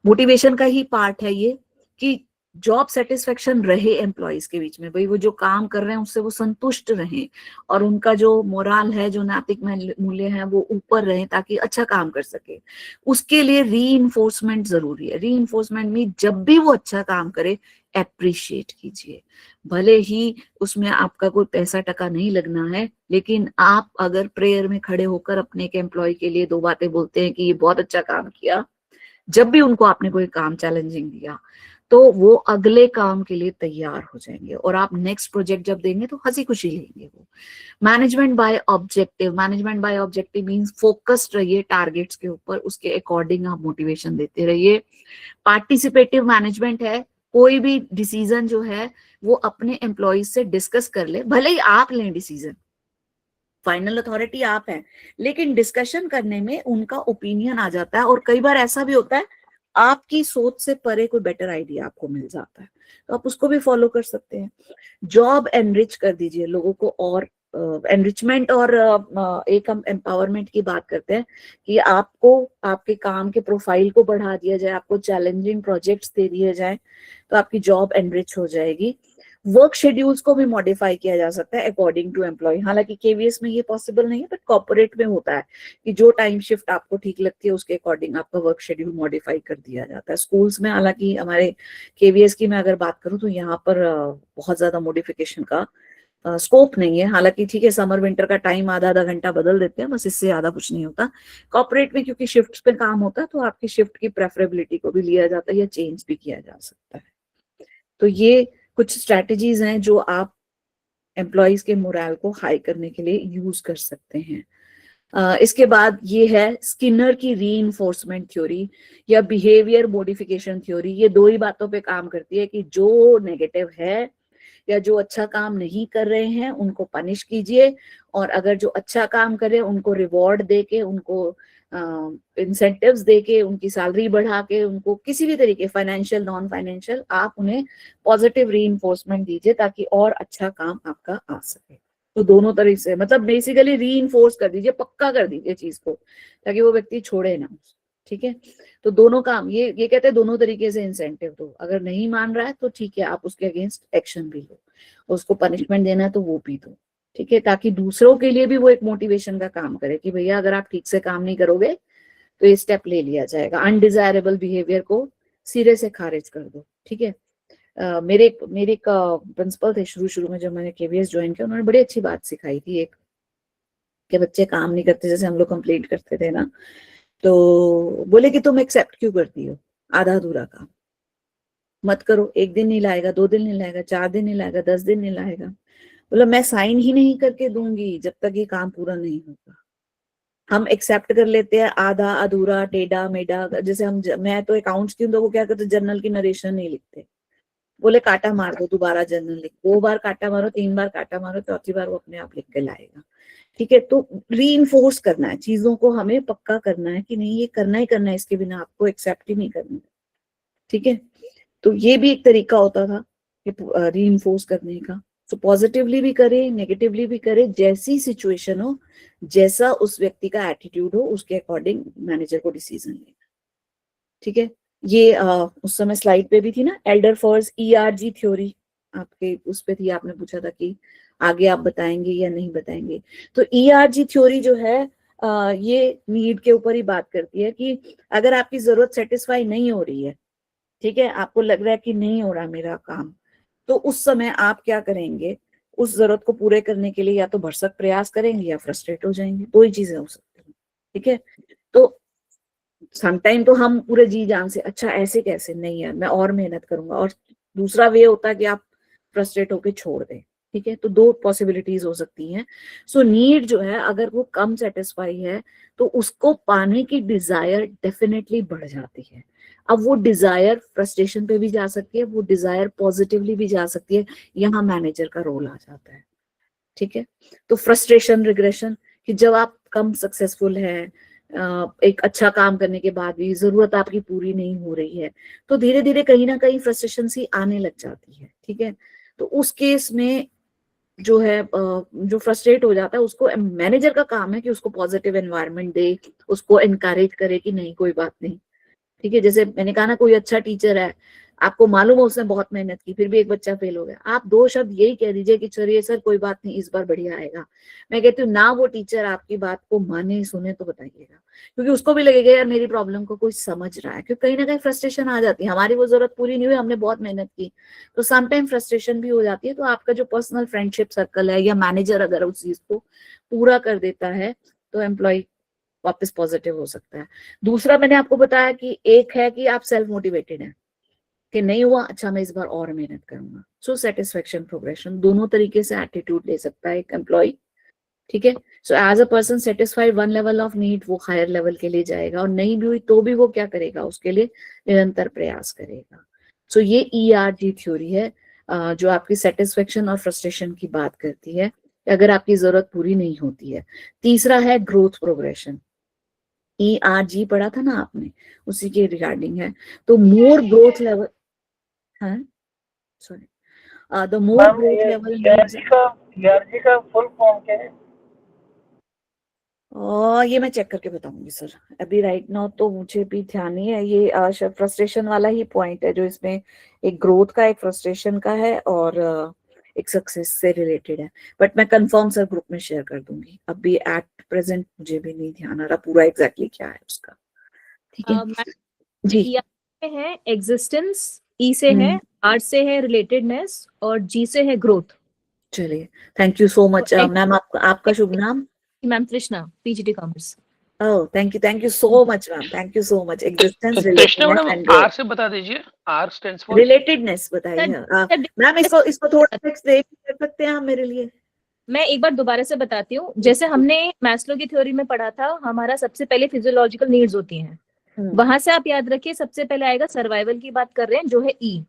motivation का ही पार्ट है ये कि जॉब सेटिस्फेक्शन रहे एम्प्लॉइज के बीच में, भाई वो जो काम कर रहे हैं उससे वो संतुष्ट रहें और उनका जो मोरल है, जो नैतिक मूल्य है वो ऊपर रहे ताकि अच्छा काम कर सके। उसके लिए रीइंफोर्समेंट जरूरी है। रीइंफोर्समेंट में जब भी वो अच्छा काम करे एप्रिशिएट कीजिए, भले ही उसमें आपका कोई पैसा टका नहीं लगना है, लेकिन आप अगर प्रेयर में खड़े होकर अपने एक एम्प्लॉय के लिए दो बातें बोलते हैं कि ये बहुत अच्छा काम किया, जब भी उनको आपने कोई काम चैलेंजिंग दिया तो वो अगले काम के लिए तैयार हो जाएंगे और आप नेक्स्ट प्रोजेक्ट जब देंगे तो हंसी खुशी लेंगे वो। Management by objective, management by objective means focused रहिए टारगेट्स के ऊपर, उसके अकॉर्डिंग आप मोटिवेशन देते रहिए। पार्टिसिपेटिव मैनेजमेंट है, कोई भी डिसीजन जो है वो अपने एम्प्लॉइज से डिस्कस कर ले, भले ही आप लें डिसीजन, फाइनल अथॉरिटी आप हैं, लेकिन डिस्कशन करने में उनका ओपिनियन आ जाता है। और कई बार ऐसा भी होता है आपकी सोच से परे कोई बेटर आइडिया आपको मिल जाता है, तो आप उसको भी फॉलो कर सकते हैं। जॉब एनरिच कर दीजिए लोगों को, और एनरिचमेंट और एक हम एम्पावरमेंट की बात करते हैं कि आपको आपके काम के प्रोफाइल को बढ़ा दिया जाए, आपको चैलेंजिंग प्रोजेक्ट्स दे दिए जाए तो आपकी जॉब एनरिच हो जाएगी। वर्क शेड्यूल्स को भी मॉडिफाई किया जा सकता है अकॉर्डिंग टू एम्प्लॉय। हालांकि केवीएस में ये पॉसिबल नहीं है, बट कॉर्पोरेट में होता है कि जो टाइम शिफ्ट आपको ठीक लगती है उसके अकॉर्डिंग आपका वर्क शेड्यूल मॉडिफाई कर दिया जाता है। स्कूल्स में हालांकि हमारे केवीएस की मैं अगर बात करूं तो यहाँ पर बहुत ज्यादा मॉडिफिकेशन का स्कोप नहीं है। हालांकि ठीक है, समर विंटर का टाइम आधा आधा घंटा बदल देते हैं, बस इससे ज्यादा कुछ नहीं होता। कॉर्पोरेट में क्योंकि शिफ्ट पे काम होता है तो आपकी शिफ्ट की प्रेफरेबिलिटी को भी लिया जाता है या चेंज भी किया जा सकता है। तो ये कुछ स्ट्रैटेजीज हैं जो आप एम्प्लॉयज के मोरल को हाई करने के लिए यूज कर सकते हैं। इसके बाद ये है स्किनर की रीइंफोर्समेंट थ्योरी या बिहेवियर मॉडिफिकेशन थ्योरी। ये दो ही बातों पे काम करती है कि जो नेगेटिव है या जो अच्छा काम नहीं कर रहे हैं उनको पनिश कीजिए, और अगर जो अच्छा काम करे उनको रिवॉर्ड देके, उनको इंसेंटिव्स देके, उनकी सैलरी बढ़ा के, उनको किसी भी तरीके फाइनेंशियल नॉन फाइनेंशियल आप उन्हें पॉजिटिव रीइंफोर्समेंट दीजिए ताकि और अच्छा काम आपका आ सके। तो दोनों तरीके से मतलब बेसिकली रीइंफोर्स कर दीजिए, पक्का कर दीजिए चीज को ताकि वो व्यक्ति छोड़े ना। ठीक है, तो दोनों काम ये कहते हैं दोनों तरीके से इंसेंटिव दो। अगर नहीं मान रहा है तो ठीक है, आप उसके अगेंस्ट एक्शन भी लो, उसको पनिशमेंट देना है तो वो भी दो। ठीक है, ताकि दूसरों के लिए भी वो एक मोटिवेशन का काम करे कि भैया अगर आप ठीक से काम नहीं करोगे तो ये स्टेप ले लिया जाएगा। अनडिजायरेबल बिहेवियर को सिरे से खारिज कर दो। ठीक है, मेरे एक प्रिंसिपल थे शुरू में जब मैंने केवीएस ज्वाइन किया, उन्होंने बड़ी अच्छी बात सिखाई थी एक, कि बच्चे काम नहीं करते जैसे हम लोग कंप्लेंट करते थे ना, तो बोले कि तुम एक्सेप्ट क्यों करती हो आधा अधूरा काम, मत करो। 1 दिन नहीं लाएगा, 2 दिन नहीं लाएगा, 4 दिन नहीं लाएगा, 10 दिन नहीं लाएगा। बोला मैं साइन ही नहीं करके दूंगी जब तक ये काम पूरा नहीं होगा। हम एक्सेप्ट कर लेते हैं आधा अधूरा, टेढ़ा मेढ़ा। जैसे मैं तो अकाउंट्स की हूँ तो वो क्या करते, जर्नल की नरेशन नहीं लिखते। बोले काटा मार दो, दोबारा जर्नल लिख, 2 बार काटा मारो, 3 बार काटा मारो, चौथी बार वो अपने आप लिख के लाएगा। ठीक है, तो रीइंफोर्स करना है चीजों को, हमें पक्का करना है कि नहीं ये करना ही करना है, इसके बिना आपको एक्सेप्ट ही नहीं करना। ठीक है, तो ये भी एक तरीका होता था रीइंफोर्स करने का। तो पॉजिटिवली भी करे, नेगेटिवली भी करे, जैसी सिचुएशन हो, जैसा उस व्यक्ति का एटीट्यूड हो, उसके अकॉर्डिंग मैनेजर को डिसीजन लेना। ठीक है, ये उस समय स्लाइड पे भी थी ना, एल्डरफोर्स ERG थ्योरी आपके उस पे थी, आपने पूछा था कि आगे आप बताएंगे या नहीं बताएंगे। तो ERG थ्योरी जो है ये नीड के ऊपर ही बात करती है कि अगर आपकी जरूरत सेटिस्फाई नहीं हो रही है, ठीक है, आपको लग रहा है कि नहीं हो रहा मेरा काम, तो उस समय आप क्या करेंगे, उस जरूरत को पूरे करने के लिए या तो भरसक प्रयास करेंगे या फ्रस्ट्रेट हो जाएंगे। 2 ही चीजें हो सकती हैं। ठीक है, तो समटाइम तो हम पूरे जी जान से अच्छा ऐसे कैसे, नहीं यार मैं और मेहनत करूंगा, और दूसरा वे होता है कि आप फ्रस्ट्रेट होकर छोड़ दें। ठीक है, तो 2 पॉसिबिलिटीज हो सकती हैं। सो नीड जो है अगर वो कम सेटिस्फाई है तो उसको पाने की डिजायर डेफिनेटली बढ़ जाती है। अब वो डिजायर फ्रस्ट्रेशन पे भी जा सकती है, वो डिजायर पॉजिटिवली भी जा सकती है, यहाँ मैनेजर का रोल आ जाता है। ठीक है, तो फ्रस्ट्रेशन रिग्रेशन कि जब आप कम सक्सेसफुल है, एक अच्छा काम करने के बाद भी जरूरत आपकी पूरी नहीं हो रही है, तो धीरे धीरे कहीं ना कहीं फ्रस्ट्रेशन सी आने लग जाती है। ठीक है, तो उस केस में जो है जो फ्रस्ट्रेट हो जाता है उसको मैनेजर का काम है कि उसको पॉजिटिव एनवायरनमेंट दे, उसको एनकरेज करे कि नहीं कोई बात नहीं। ठीक है, जैसे मैंने कहा ना, कोई अच्छा टीचर है, आपको मालूम है उसने बहुत मेहनत की, फिर भी एक बच्चा फेल हो गया, आप 2 शब्द यही कह दीजिए कि चलिए सर कोई बात नहीं, इस बार बढ़िया आएगा। मैं कहती हूँ ना वो टीचर आपकी बात को माने सुने तो बताइएगा, क्योंकि उसको भी लगेगा यार मेरी प्रॉब्लम को कोई समझ रहा है, क्योंकि कहीं ना कहीं फ्रस्ट्रेशन आ जाती है, हमारी वो जरूरत पूरी नहीं हुई, हमने बहुत मेहनत की, तो समटाइम फ्रस्ट्रेशन भी हो जाती है। तो आपका जो पर्सनल फ्रेंडशिप सर्कल है या मैनेजर अगर उस चीज को पूरा कर देता है तो एम्प्लॉय वापस पॉजिटिव हो सकता है। दूसरा मैंने आपको बताया कि एक है कि आप सेल्फ मोटिवेटेड हैं कि नहीं हुआ, अच्छा मैं इस बार और मेहनत करूंगा। सो सेटिस्फेक्शन प्रोग्रेशन दोनों तरीके से एटीट्यूड ले सकता है एक एम्प्लॉय। ठीक है, so as a person satisfied 1 level of need, वो हायर लेवल के लिए जाएगा, और नहीं भी हुई तो भी वो क्या करेगा, उसके लिए निरंतर प्रयास करेगा। सो ये ERG थ्योरी है जो आपकी सेटिस्फेक्शन और फ्रस्ट्रेशन की बात करती है अगर आपकी जरूरत पूरी नहीं होती है। तीसरा है ग्रोथ प्रोग्रेशन, ERG पढ़ा था ना आपने, उसी के रिगार्डिंग है। तो मोर ग्रोथ लेवल है, sorry, the more growth level ERG का फुल फॉर्म क्या है? ये मैं चेक करके बताऊंगी सर, अभी राइट नाउ तो मुझे भी ध्यान नहीं है। ये शायद फ्रस्ट्रेशन वाला ही पॉइंट है जो इसमें एक ग्रोथ का, एक फ्रस्ट्रेशन का है और एक सक्सेस से रिलेटेड है, बट मैं कंफर्म सर ग्रुप में शेयर कर दूंगी। अभी एट प्रेजेंट मुझे भी नहीं ध्यान आ रहा पूरा एग्जैक्टली क्या है उसका। ठीक है जी। E में है एग्जिस्टेंस, ई से है, आर से है रिलेटेडनेस और जी से है ग्रोथ। चलिए thank you so much ma'am. आपका शुभ नाम? Ma'am Krishna, PGT commerce. Oh thank you so much ma'am, thank you so much. Existence, Krishna relatedness madam, and R से बता दीजिए, आर स्टैंड्स फॉर रिलेटेडनेस बताइए मैम। इसको थोड़ा एक्सप्लेन कर सकते हैं आप मेरे लिए? मैं एक बार दोबारा से बताती हूँ। जैसे हमने मैस्लो की थ्योरी में पढ़ा था, हमारा सबसे पहले फिजियोलॉजिकल नीड्स होती हैं, वहां से आप याद रखिए सबसे पहले आएगा सर्वाइवल की बात कर रहे हैं जो है ई,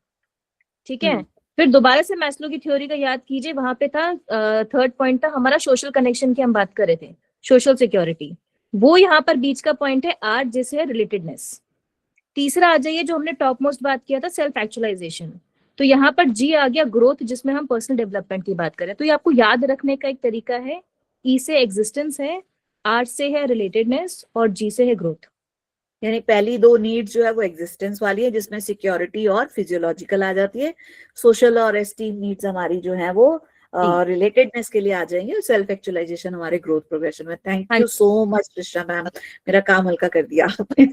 ठीक है। फिर दोबारा से मैस्लो की थ्योरी का याद कीजिए, वहां पे था थर्ड पॉइंट था हमारा सोशल कनेक्शन की हम बात कर रहे थे, सोशल सिक्योरिटी, वो यहाँ पर बीच का पॉइंट है आर जिसे है रिलेटेडनेस। तीसरा आ जाइए जो हमने टॉप मोस्ट बात किया था सेल्फ एक्चुअलाइजेशन, तो यहाँ पर जी आ गया ग्रोथ जिसमें हम पर्सनल डेवलपमेंट की बात करें। तो ये आपको याद रखने का एक तरीका है, ई से एग्जिस्टेंस है, आर से है रिलेटेडनेस और जी से है ग्रोथ। यानी पहली दो नीड्स जो है वो एग्जिस्टेंस वाली है जिसमें सिक्योरिटी और फिजियोलॉजिकल आ जाती है। सोशल और एस्टीम नीड्स हमारी जो है वो रिलेटेडनेस के लिए आ जाएंगे और सेल्फ एक्चुअलाइजेशन हमारे ग्रोथ प्रोग्रेशन में। Thank you so much Krishna ma'am, मेरा काम हल्का कर दिया आपने।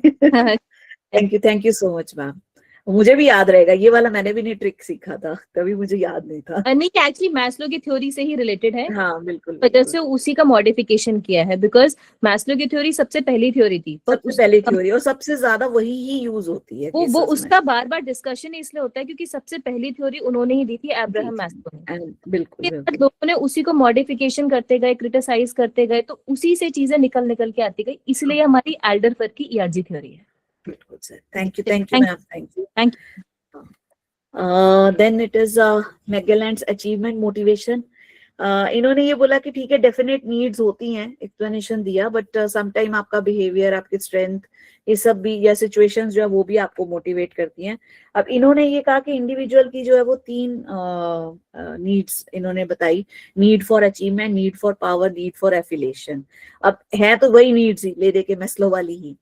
Thank you so much ma'am. मुझे भी याद रहेगा ये वाला, मैंने भी नहीं ट्रिक सीखा था कभी, मुझे याद नहीं था। नहीं, एक्चुअली मैस्लो की थ्योरी से ही रिलेटेड है। हाँ बिल्कुल, वजह से उसी का मॉडिफिकेशन किया है, बिकॉज मैस्लो की थ्योरी सबसे पहली थ्योरी थी, सबसे पहली थ्योरी और सबसे ज्यादा वही ही यूज होती है। वो उसका बार बार डिस्कशन इसलिए होता है क्योंकि सबसे पहली थ्योरी उन्होंने ही दी थी, अब्राहम मैस्लो ने। बिल्कुल लोगों ने उसी को मॉडिफिकेशन करते गए, क्रिटिसाइज करते गए, तो उसी से चीजें निकल के आती गई, इसलिए हमारी एल्डरफर्थ की ईआरजी थ्योरी है। बिल्कुल sir, thank you ma'am, thank you. Then it is Magellan's achievement motivation. इन्होंने ये बोला कि ठीक है डेफिनेट नीड्स होती हैं, एक्सप्लेनेशन दिया, बट समटाइम आपका बिहेवियर, आपकी स्ट्रेंथ, ये सब भी या सिचुएशंस जो है वो भी आपको मोटिवेट करती हैं। अब इन्होंने ये कहा कि इंडिविजुअल की जो है वो 3 नीड्स इन्होंने बताई, need for achievement, need for power, need for affiliation. अब है तो वही नीड्स ही, ले दे के मैस्लो वाली ही।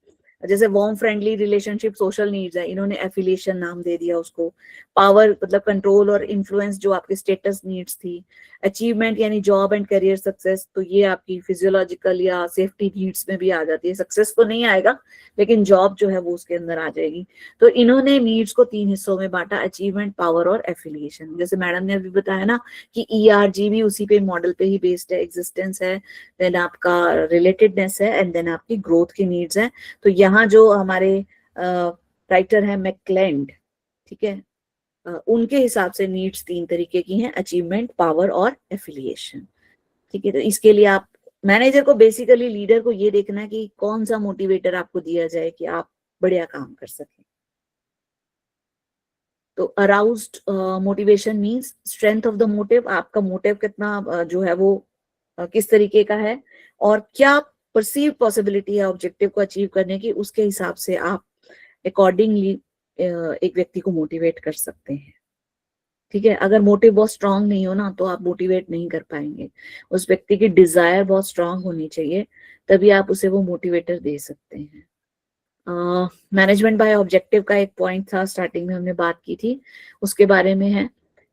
जैसे warm friendly relationship social needs है, इन्होंने एफिलिएशन नाम दे दिया उसको। पावर मतलब कंट्रोल और इन्फ्लुएंस जो आपकी स्टेटस नीड्स थी। अचीवमेंट यानी जॉब एंड करियर सक्सेस, तो ये आपकी फिजियोलॉजिकल या सेफ्टी नीड्स में भी आ जाती है। सक्सेस तो नहीं आएगा लेकिन जॉब जो है वो उसके अंदर आ जाएगी। तो इन्होंने नीड्स को 3 हिस्सों में बांटा, अचीवमेंट, पावर और एफिलिएशन। जैसे मैडम ने अभी बताया ना कि ईआरजी भी उसी पे मॉडल पे ही बेस्ड है, एग्जिस्टेंस है, देन आपका रिलेटेडनेस है एंड देन आपकी ग्रोथ की नीड्स है। तो यहाँ जो हमारे राइटर है मैकलेंड, ठीक है, उनके हिसाब से नीड्स 3 तरीके की हैं, अचीवमेंट, पावर और एफिलिएशन। ठीक है, तो इसके लिए आप मैनेजर को बेसिकली, लीडर को ये देखना है कि कौन सा मोटिवेटर आपको दिया जाए कि आप बढ़िया काम कर सकें। तो aroused motivation means strength of the motive, आपका मोटिव कितना जो है वो किस तरीके का है और क्या परसीव पॉसिबिलिटी है ऑब्जेक्टिव को अचीव करने की, उसके हिसाब से आप अकॉर्डिंगली एक व्यक्ति को मोटिवेट कर सकते हैं। ठीक है, अगर मोटिव बहुत स्ट्रांग नहीं हो ना तो आप मोटिवेट नहीं कर पाएंगे। उस व्यक्ति की डिजायर बहुत स्ट्रांग होनी चाहिए, तभी आप उसे वो मोटिवेटर दे सकते हैं। मैनेजमेंट बाय ऑब्जेक्टिव का एक पॉइंट था, स्टार्टिंग में हमने बात की थी, उसके बारे में है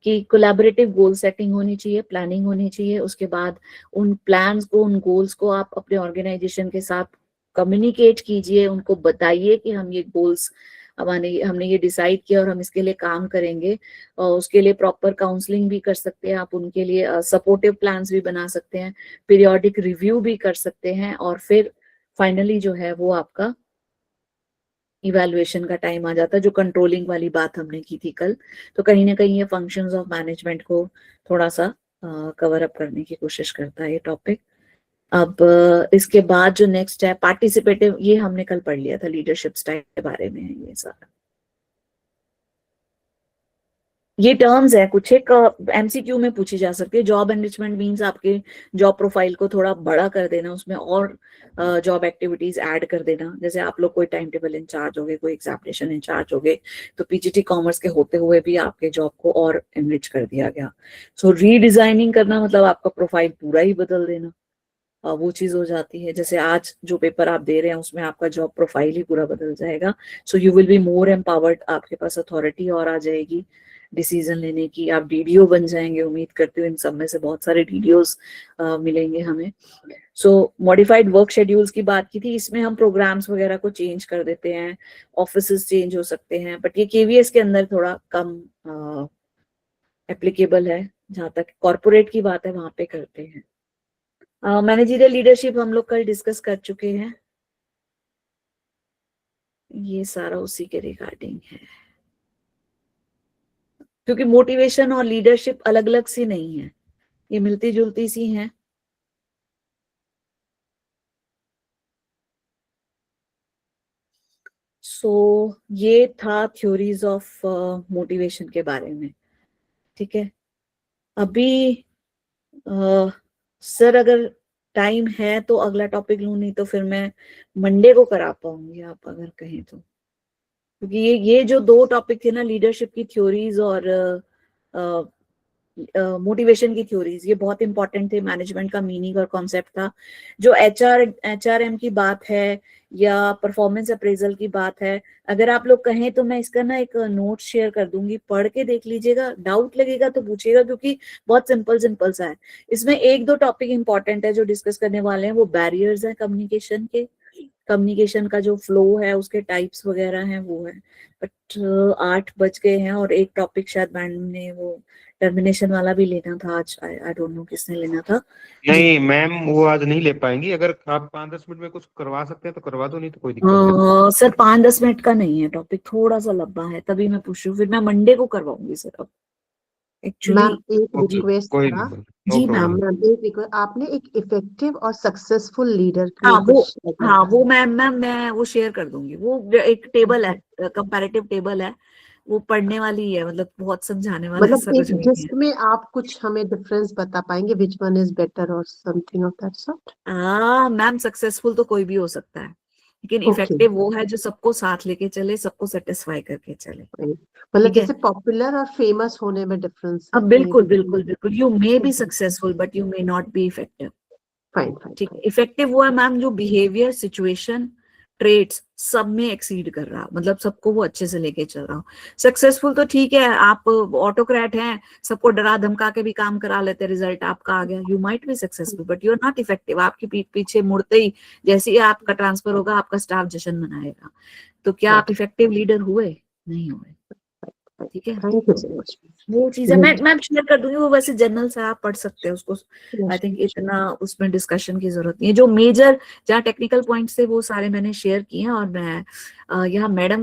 कि कोलैबोरेटिव गोल सेटिंग होनी चाहिए, प्लानिंग होनी चाहिए। उसके बाद उन प्लान्स को, उन गोल्स को आप अपने ऑर्गेनाइजेशन के साथ कम्युनिकेट कीजिए, उनको बताइए कि हम ये गोल्स हमने ये डिसाइड किया और हम इसके लिए काम करेंगे। और उसके लिए प्रॉपर काउंसलिंग भी कर सकते हैं आप, उनके लिए सपोर्टिव प्लान्स भी बना सकते हैं, पीरियोडिक रिव्यू भी कर सकते हैं और फिर फाइनली जो है वो आपका इवैल्यूएशन का टाइम आ जाता है, जो कंट्रोलिंग वाली बात हमने की थी कल। तो कहीं ना कहीं ये फंक्शंस ऑफ मैनेजमेंट को थोड़ा सा कवर अप करने की कोशिश करता है ये टॉपिक। अब इसके बाद जो नेक्स्ट है पार्टिसिपेटिव, ये हमने कल पढ़ लिया था, लीडरशिप स्टाइल के बारे में है ये सारा। ये टर्म्स है, कुछ एक एमसीक्यू में पूछी जा सकती है। जॉब एनरिचमेंट मींस आपके जॉब प्रोफाइल को थोड़ा बड़ा कर देना, उसमें और जॉब एक्टिविटीज ऐड कर देना। जैसे आप लोग कोई टाइम टेबल इंचार्ज हो गए, कोई एग्जामिनेशन इंचार्ज हो गए, तो पीजीटी कॉमर्स के होते हुए भी आपके जॉब को और एनरिच कर दिया गया। सो रीडिजाइनिंग करना मतलब आपका प्रोफाइल पूरा ही बदल देना। वो चीज हो जाती है। जैसे आज जो पेपर आप दे रहे हैं उसमें आपका जॉब प्रोफाइल ही पूरा बदल जाएगा। So you will be more empowered, आपके पास अथॉरिटी और आ जाएगी डिसीजन लेने की, आप डीडीओ बन जाएंगे। उम्मीद करती हूँ इन सब में से बहुत सारे डीडीओज मिलेंगे हमें। सो मॉडिफाइड वर्क शेड्यूल्स की बात की थी, इसमें हम प्रोग्राम्स वगैरह को चेंज कर देते हैं, ऑफिसेस चेंज हो सकते हैं, बट ये केवीएस के अंदर थोड़ा कम एप्लीकेबल है। जहां तक कॉर्पोरेट की बात है वहां पे करते हैं। मैनेजरियल लीडरशिप हम लोग कल डिस्कस कर चुके हैं, ये सारा उसी के रिगार्डिंग है। क्योंकि मोटिवेशन और लीडरशिप अलग अलग सी नहीं है, ये मिलती जुलती सी हैं। सो ये था थ्योरीज ऑफ मोटिवेशन के बारे में। ठीक है, अभी सर अगर टाइम है तो अगला टॉपिक लूं, नहीं तो फिर मैं मंडे को करा पाऊंगी आप अगर कहें तो। क्योंकि ये जो 2 टॉपिक थे ना, लीडरशिप की थ्योरीज और मोटिवेशन की थ्योरीज, ये बहुत इंपॉर्टेंट थे। मैनेजमेंट का मीनिंग और कॉन्सेप्ट था। जो एचआरएम की बात है या परफॉर्मेंस अप्रेजल की बात है, अगर आप लोग कहें तो मैं इसका ना एक नोट शेयर कर दूंगी, पढ़ के देख लीजिएगा, डाउट लगेगा तो पूछिएगा, क्योंकि बहुत सिंपल सा है। इसमें 1-2 टॉपिक इंपॉर्टेंट है जो डिस्कस करने वाले हैं। वो बैरियर्स हैं कम्युनिकेशन के, कम्युनिकेशन का जो फ्लो है उसके टाइप्स वगैरह हैं वो है। बट 8 बज गए हैं और एक टॉपिक शायद मैडम ने वो टर्मिनेशन वाला भी लेना था आज, आई डोंट नो किसने लेना था। नहीं मैम, वो आज नहीं ले पाएंगी। अगर आप 5-10 मिनट में कुछ करवा सकते हैं तो करवा दो, नहीं तो कोई दिक्कत नहीं। सर 5-10 मिनट का नहीं है टॉपिक, थोड़ा सा लंबा है, तभी मैं पूछ रही हूँ। फिर मैं मंडे को करवाऊंगी सर। अब एक्चुअली मैम एक ओके, रिक्वेस्ट कोई था। नहीं, जी नो मैम। प्रॉब्लम। मैम एक रिक्वेस्ट, आपने एक इफेक्टिव और सक्सेसफुल लीडर के हाँ लिए वो, कुछ बताया हाँ था। वो मैम मैं वो शेयर कर दूंगी। वो एक टेबल है, कंपैरेटिव टेबल है, वो पढ़ने वाली है, मतलब बहुत समझाने वाला मतलब ऐसा एक कुछ नहीं है। जिसमें आप कुछ हमें डिफरेंस बता पाएंगे, विच वन इज बेटर और something of that sort. Ma'am successful तो कोई भी हो सकता है, लेकिन ओके, इफेक्टिव वो है जो सबको साथ लेके चले, सबको सेटिस्फाई करके चले। मतलब ठीक है, जैसे पॉपुलर और फेमस होने में डिफरेंस है। अब बिल्कुल बिल्कुल बिल्कुल, you may be successful but you may not be effective. Fine fine ठीक है, इफेक्टिव वो है मैम जो बिहेवियर, सिचुएशन, ट्रेड्स सब में एक्सीड कर रहा, मतलब सबको वो अच्छे से लेके चल रहा हो। सक्सेसफुल तो ठीक है, आप ऑटोक्रेट हैं, सबको डरा धमका के भी काम करा लेते, रिजल्ट आपका आ गया, you might be successful but you are not effective. आपकी पीठ पीछे मुड़ते ही जैसे ही आपका ट्रांसफर होगा, आपका स्टाफ जश्न मनाएगा। तो क्या आप इफेक्टिव लीडर हुए? नहीं हुए। ठीक है, थैंक यू सो मच। वो चीजें मैं शेयर कर दूंगी। वो वैसे जनरल से आप पढ़ सकते हैं उसको, आई थिंक इतना उसमें डिस्कशन की जरूरत नहीं है। जो मेजर, जहाँ टेक्निकल पॉइंट्स थे वो सारे मैंने शेयर किए हैं। और मैं यहाँ मैडम